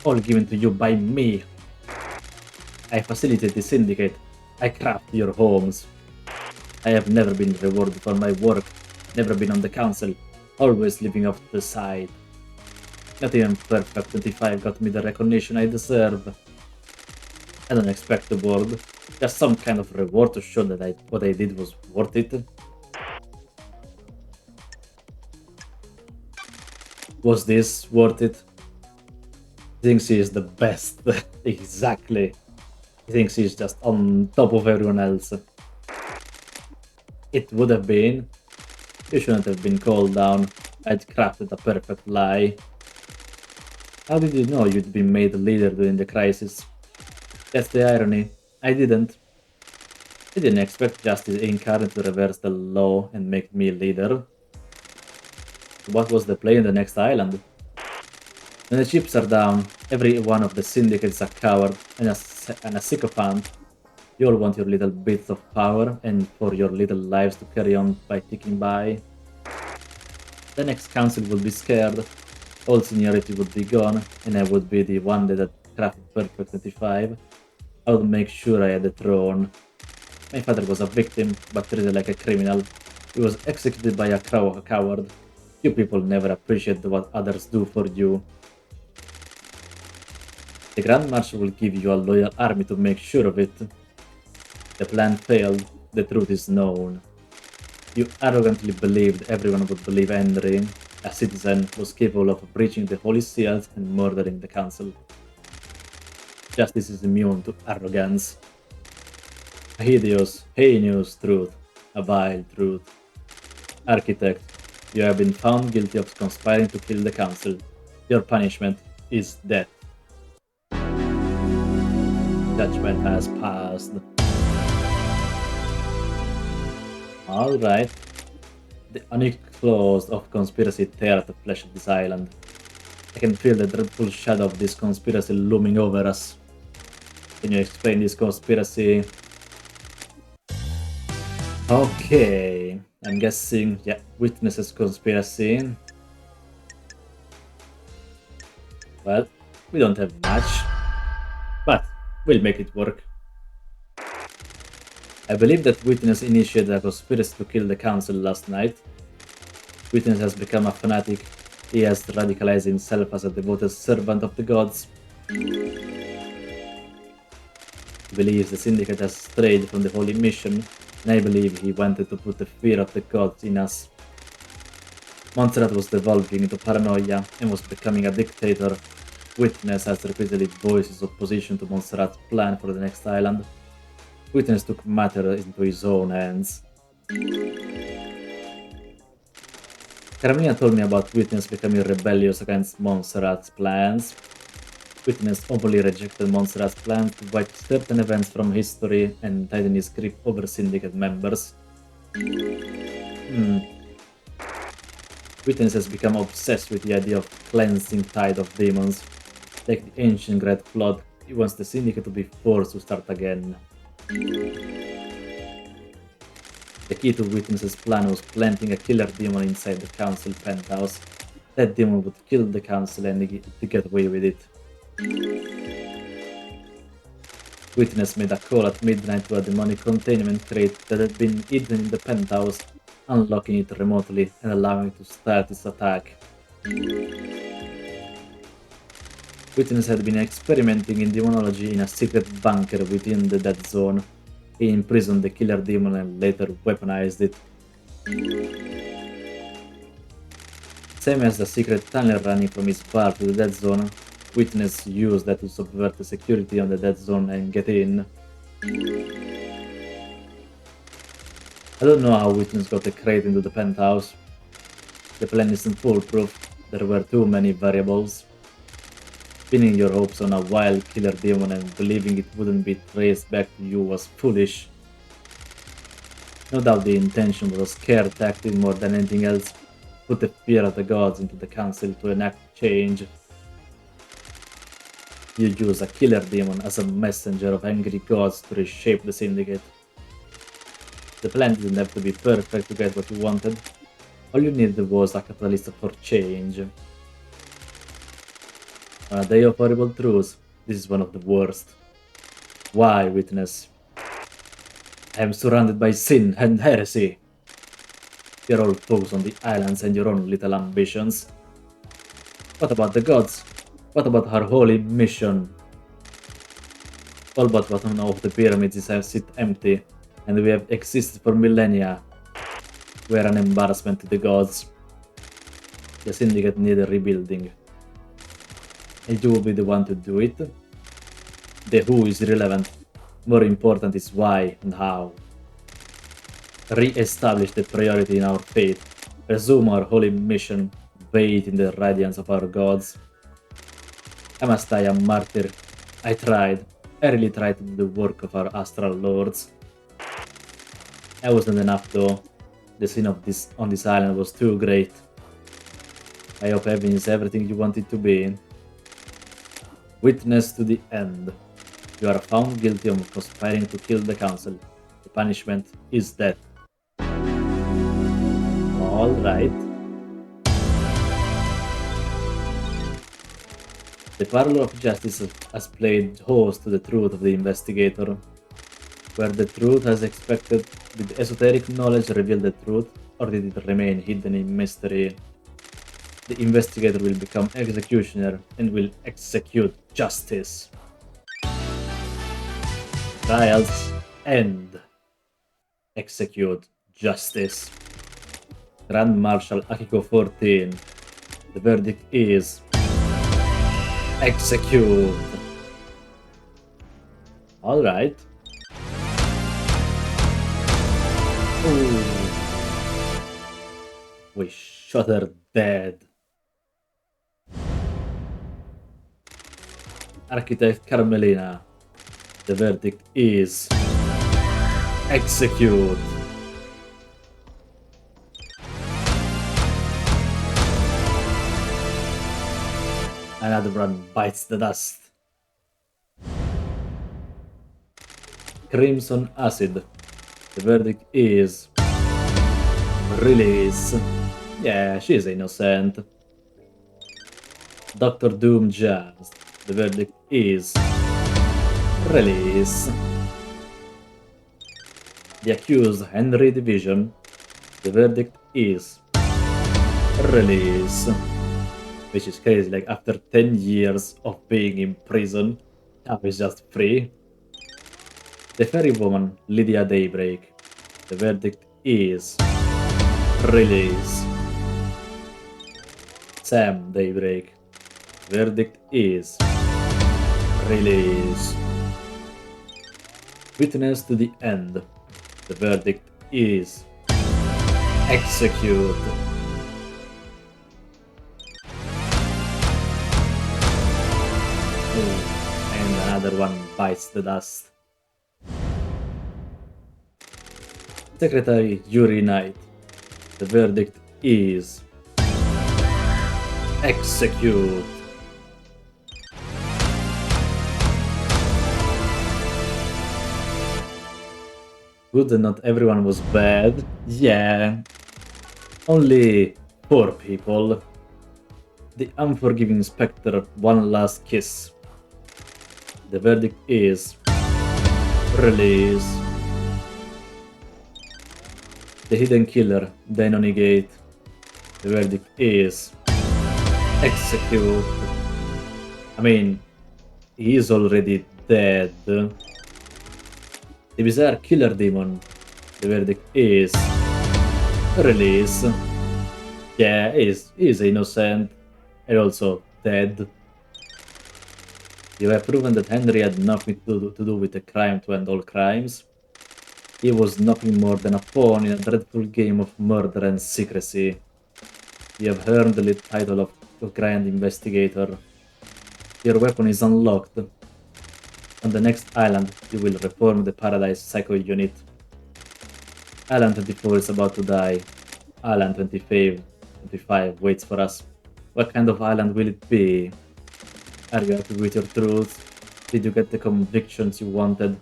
all given to you by me. I facilitate the syndicate. I craft your homes. I have never been rewarded for my work, never been on the council, always living off to the side. Not even Perfect 25 got me the recognition I deserve. I don't expect the award, just some kind of reward to show that what I did was worth it. Was this worth it? He thinks he is the best. Exactly. He thinks he's just on top of everyone else. It would have been. You shouldn't have been called down. I'd crafted a perfect lie. How did you know you'd be made a leader during the crisis? That's the irony. I didn't. I didn't expect Justice Incarnate to reverse the law and make me leader. What was the play in the next island? When the chips are down, every one of the syndicate is a coward and a sycophant. You all want your little bits of power and for your little lives to carry on by ticking by. The next council would be scared, all seniority would be gone, and I would be the one that had crafted Perfect 25. I would make sure I had the throne. My father was a victim, but treated like a criminal. He was executed by a coward. You people never appreciate what others do for you. The Grand Marshal will give you a loyal army to make sure of it. The plan failed, the truth is known. You arrogantly believed everyone would believe Henry, a citizen, was capable of breaching the Holy Seals and murdering the Council. Justice is immune to arrogance. A hideous, heinous truth, a vile truth. Architect, you have been found guilty of conspiring to kill the Council. Your punishment is death. Judgment has passed. Alright. The unequal claws of conspiracy tear at the flesh of this island. I can feel the dreadful shadow of this conspiracy looming over us. Can you explain this conspiracy? Okay, I'm guessing, yeah, Witnesses conspiracy. Well, we don't have much, but we'll make it work. I believe that Witness initiated a conspiracy to kill the Council last night. Witness has become a fanatic. He has radicalized himself as a devoted servant of the gods. He believes the Syndicate has strayed from the holy mission, and I believe he wanted to put the fear of the gods in us. Montserrat was devolving into paranoia and was becoming a dictator. Witness has repeatedly voiced his opposition to Montserrat's plan for the next island. Witness took matters into his own hands. Carmina told me about Witness becoming rebellious against Montserrat's plans. Witness openly rejected Montserrat's plan to wipe certain events from history and tighten his grip over Syndicate members. Witness has become obsessed with the idea of cleansing tide of demons. Like the ancient Great Flood, he wants the Syndicate to be forced to start again. The key to Witness's plan was planting a killer demon inside the Council penthouse. That demon would kill the Council and to get away with it. Witness made a call at midnight to a demonic containment crate that had been hidden in the penthouse, unlocking it remotely and allowing it to start its attack. Witness had been experimenting in demonology in a secret bunker within the Dead Zone. He imprisoned the killer demon and later weaponized it. Same as the secret tunnel running from his bar to the Dead Zone, Witness used that to subvert the security on the dead zone and get in. I don't know how Witness got the crate into the penthouse. The plan isn't foolproof. There were too many variables. Pinning your hopes on a wild killer demon and believing it wouldn't be traced back to you was foolish. No doubt the intention was a scare tactic more than anything else. Put the fear of the gods into the council to enact change. You use a killer demon as a messenger of angry gods to reshape the syndicate. The plan didn't have to be perfect to get what you wanted. All you needed was a catalyst for change. On a day of horrible truths, this is one of the worst. Why, Witness? I am surrounded by sin and heresy. You're all focused on the islands and your own little ambitions. What about the gods? What about our holy mission? All but one of the pyramids sit empty, and we have existed for millennia. We are an embarrassment to the gods. The syndicate needed rebuilding. And you will be the one to do it? The who is irrelevant. More important is why and how. Re-establish the priority in our faith. Resume our holy mission. Bathe in the radiance of our gods. I must die a martyr. I tried. I really tried to do the work of our astral lords. I wasn't enough though. The sin of this on this island was too great. I hope heaven is everything you want it to be. Witness to the end. You are found guilty of conspiring to kill the council. The punishment is death. Alright. The parlor of justice has played host to the truth of the investigator. Where the truth has expected, did esoteric knowledge reveal the truth, or did it remain hidden in mystery? The investigator will become executioner and will execute justice. Trials end. Execute justice. Grand Marshal Akiko 14. The verdict is execute. Alright. We shot her dead. Architect Carmelina. The verdict is execute. Another one bites the dust. Crimson Acid. The verdict is release. Yeah, she is innocent. Dr. Doom Jazz. The verdict is release. The accused Henry Division. The verdict is release. Which is crazy, like after 10 years of being in prison, now he's just free. The fairy woman Lydia Daybreak. The verdict is release. Sam Daybreak. Verdict is release. Witness to the end. The verdict is execute. And another one bites the dust. Secretary Yuri Knight. The verdict is execute. Good that not everyone was bad. Yeah. Only 4 people. The unforgiving Spectre, one last kiss. The verdict is release. The hidden killer, Denoni Gate. The verdict is execute. I mean, he is already dead. The bizarre killer demon. The verdict is release. Yeah, he is innocent and also dead. You have proven that Henry had nothing to do with the crime to end all crimes. He was nothing more than a pawn in a dreadful game of murder and secrecy. You have earned the title of Grand Investigator. Your weapon is unlocked. On the next island, you will reform the Paradise Psycho Unit. Island 24 is about to die. Island 25 waits for us. What kind of island will it be? Are you happy with your truth? Did you get the convictions you wanted?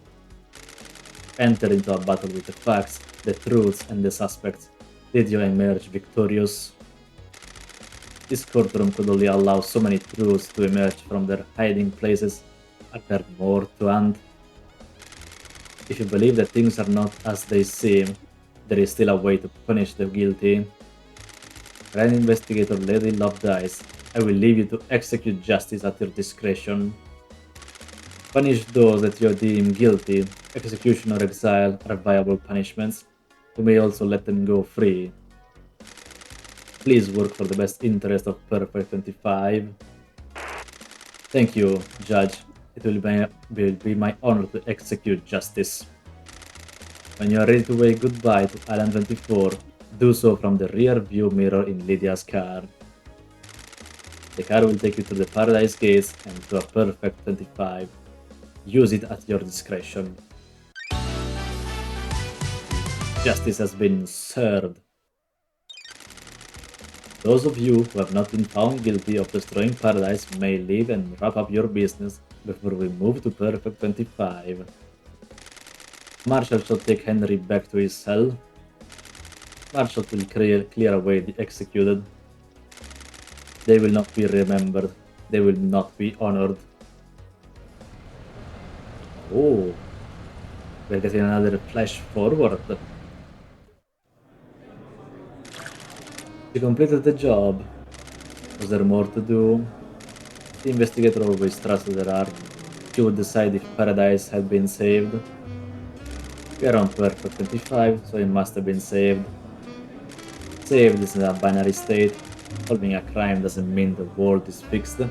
Enter into a battle with the facts, the truths, and the suspects. Did you emerge victorious? This courtroom could only allow so many truths to emerge from their hiding places. Are there more to hunt? If you believe that things are not as they seem, there is still a way to punish the guilty. Grand Investigator Lady Love dies. I will leave you to execute justice at your discretion. Punish those that you deem guilty. Execution or exile are viable punishments. You may also let them go free. Please work for the best interest of Perfect 25. Thank you, Judge. It will be my honor to execute justice. When you are ready to wave goodbye to Island 24, do so from the rear view mirror in Lydia's car. The car will take you to the Paradise Gates and to a Perfect 25. Use it at your discretion. Justice has been served. Those of you who have not been found guilty of destroying Paradise may leave and wrap up your business before we move to Perfect 25. Marshall shall take Henry back to his cell. Marshall will clear away the executed. They will not be remembered. They will not be honored. Oh, we're getting another flash forward. She completed the job. Was there more to do? The investigator always trusted her art. She would decide if Paradise had been saved. We are on Perfect 25, so it must have been saved. Saved is in a binary state. Solving a crime doesn't mean the world is fixed.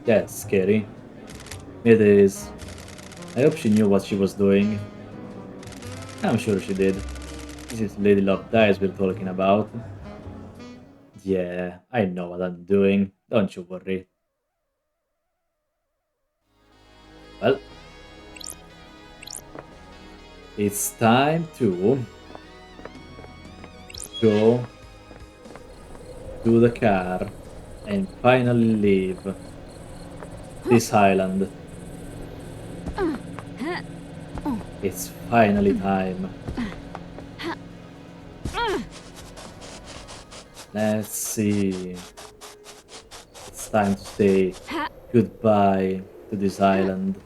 That's scary. It is. I hope she knew what she was doing. I'm sure she did. This is Lady Love Dies we're talking about. Yeah, I know what I'm doing. Don't you worry. Well, it's time to go to the car and finally leave this island. It's finally time. Let's see. It's time to say goodbye to this island.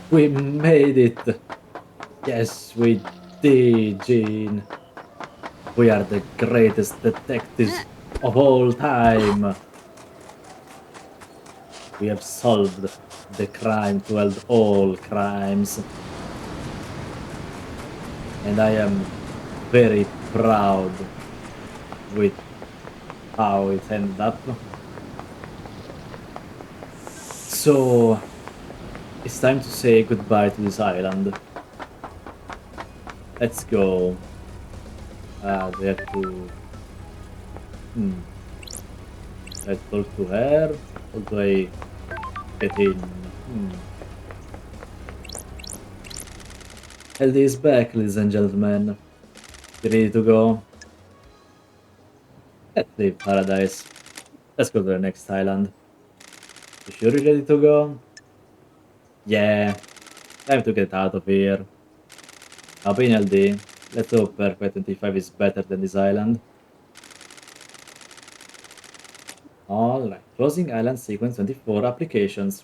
We made it! Yes, we did, Jean. We are the greatest detectives of all time. We have solved the crime to end all crimes. And I am very proud with how it ended up. So, it's time to say goodbye to this island. Let's go. We have to... Let's talk to her. How do I get in? LD is back, ladies and gentlemen. You ready to go? Let's leave Paradise. Let's go to the next island. You sure you're ready to go? Yeah. Time to get out of here. Hop in, LD. Let's hope Perfect 25 is better than this island. Alright, closing island sequence 24 applications.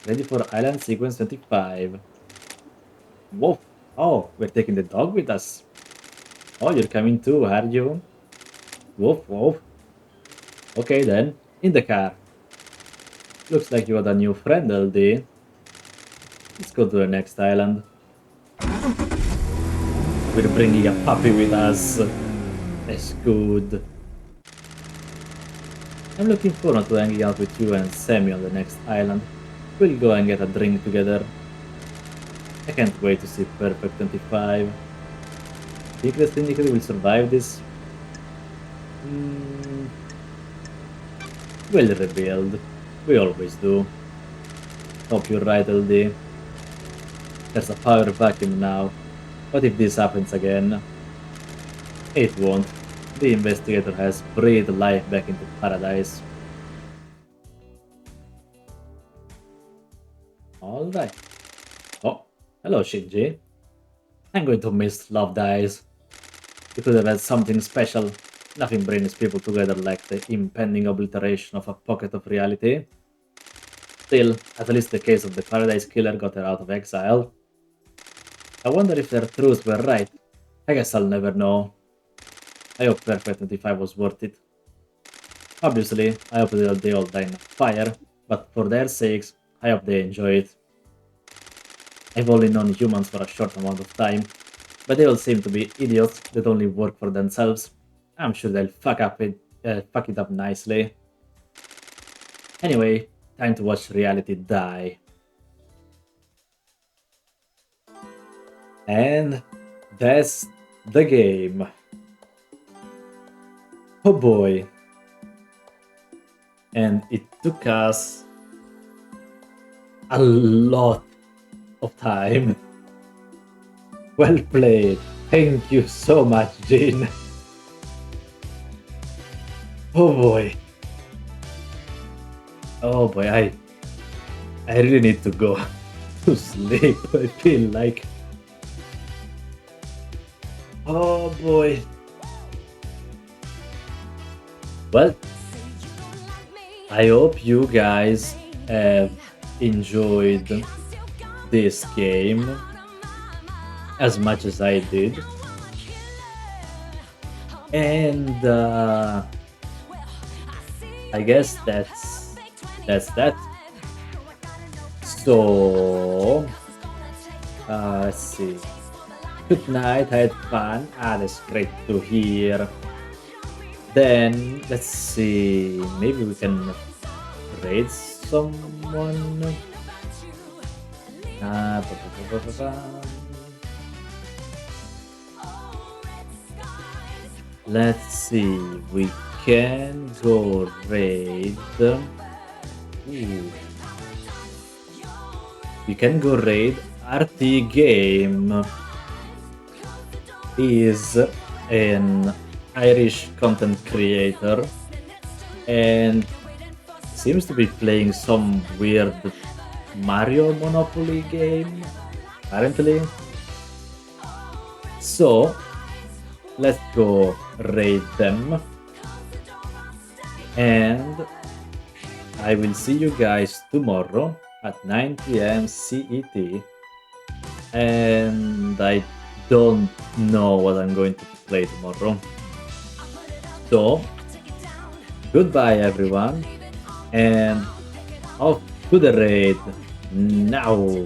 Ready for island sequence 25. Whoa! Oh, we're taking the dog with us. Oh, you're coming too, are you? Woof, woof. Okay then, in the car. Looks like you got a new friend, LD. Let's go to the next island. we're bringing a puppy with us. That's good. I'm looking forward to hanging out with you and Sammy on the next island. We'll go and get a drink together. I can't wait to see Perfect 25. Think the Syndicate will survive this? Hmm, we'll rebuild. We always do. Hope you're right, LD. There's a power vacuum now. What if this happens again? It won't. The investigator has breathed life back into paradise. Alright. Oh, hello Shinji. I'm going to miss Love Dies. You could have had something special. Nothing brings people together like the impending obliteration of a pocket of reality. Still, at least the case of the Paradise Killer got her out of exile. I wonder if their truths were right. I guess I'll never know. I hope Perfect 25 was worth it. Obviously, I hope they all die in a fire, but for their sakes, I hope they enjoy it. I've only known humans for a short amount of time, but they all seem to be idiots that only work for themselves. I'm sure they'll fuck it up nicely. Anyway, time to watch reality die. And that's the game. Oh boy. And it took us a lot of time. Well played. Thank you so much, Jin. Oh boy. Oh boy, I really need to go to sleep. I feel like. Oh boy. Well, I hope you guys have enjoyed this game as much as I did. And I guess that's that. So let's see. Good night, I had fun. That's great to hear. Then let's see. Maybe we can raid someone. Ba, ba, ba, ba, ba. Let's see. We can go raid. Ooh. We can go raid RT Game. He is an Irish content creator and seems to be playing some weird Mario Monopoly game, apparently. So let's go raid them, and I will see you guys tomorrow at 9 p.m. CET. And I don't know what I'm going to play tomorrow. So, goodbye everyone, and off to the raid now.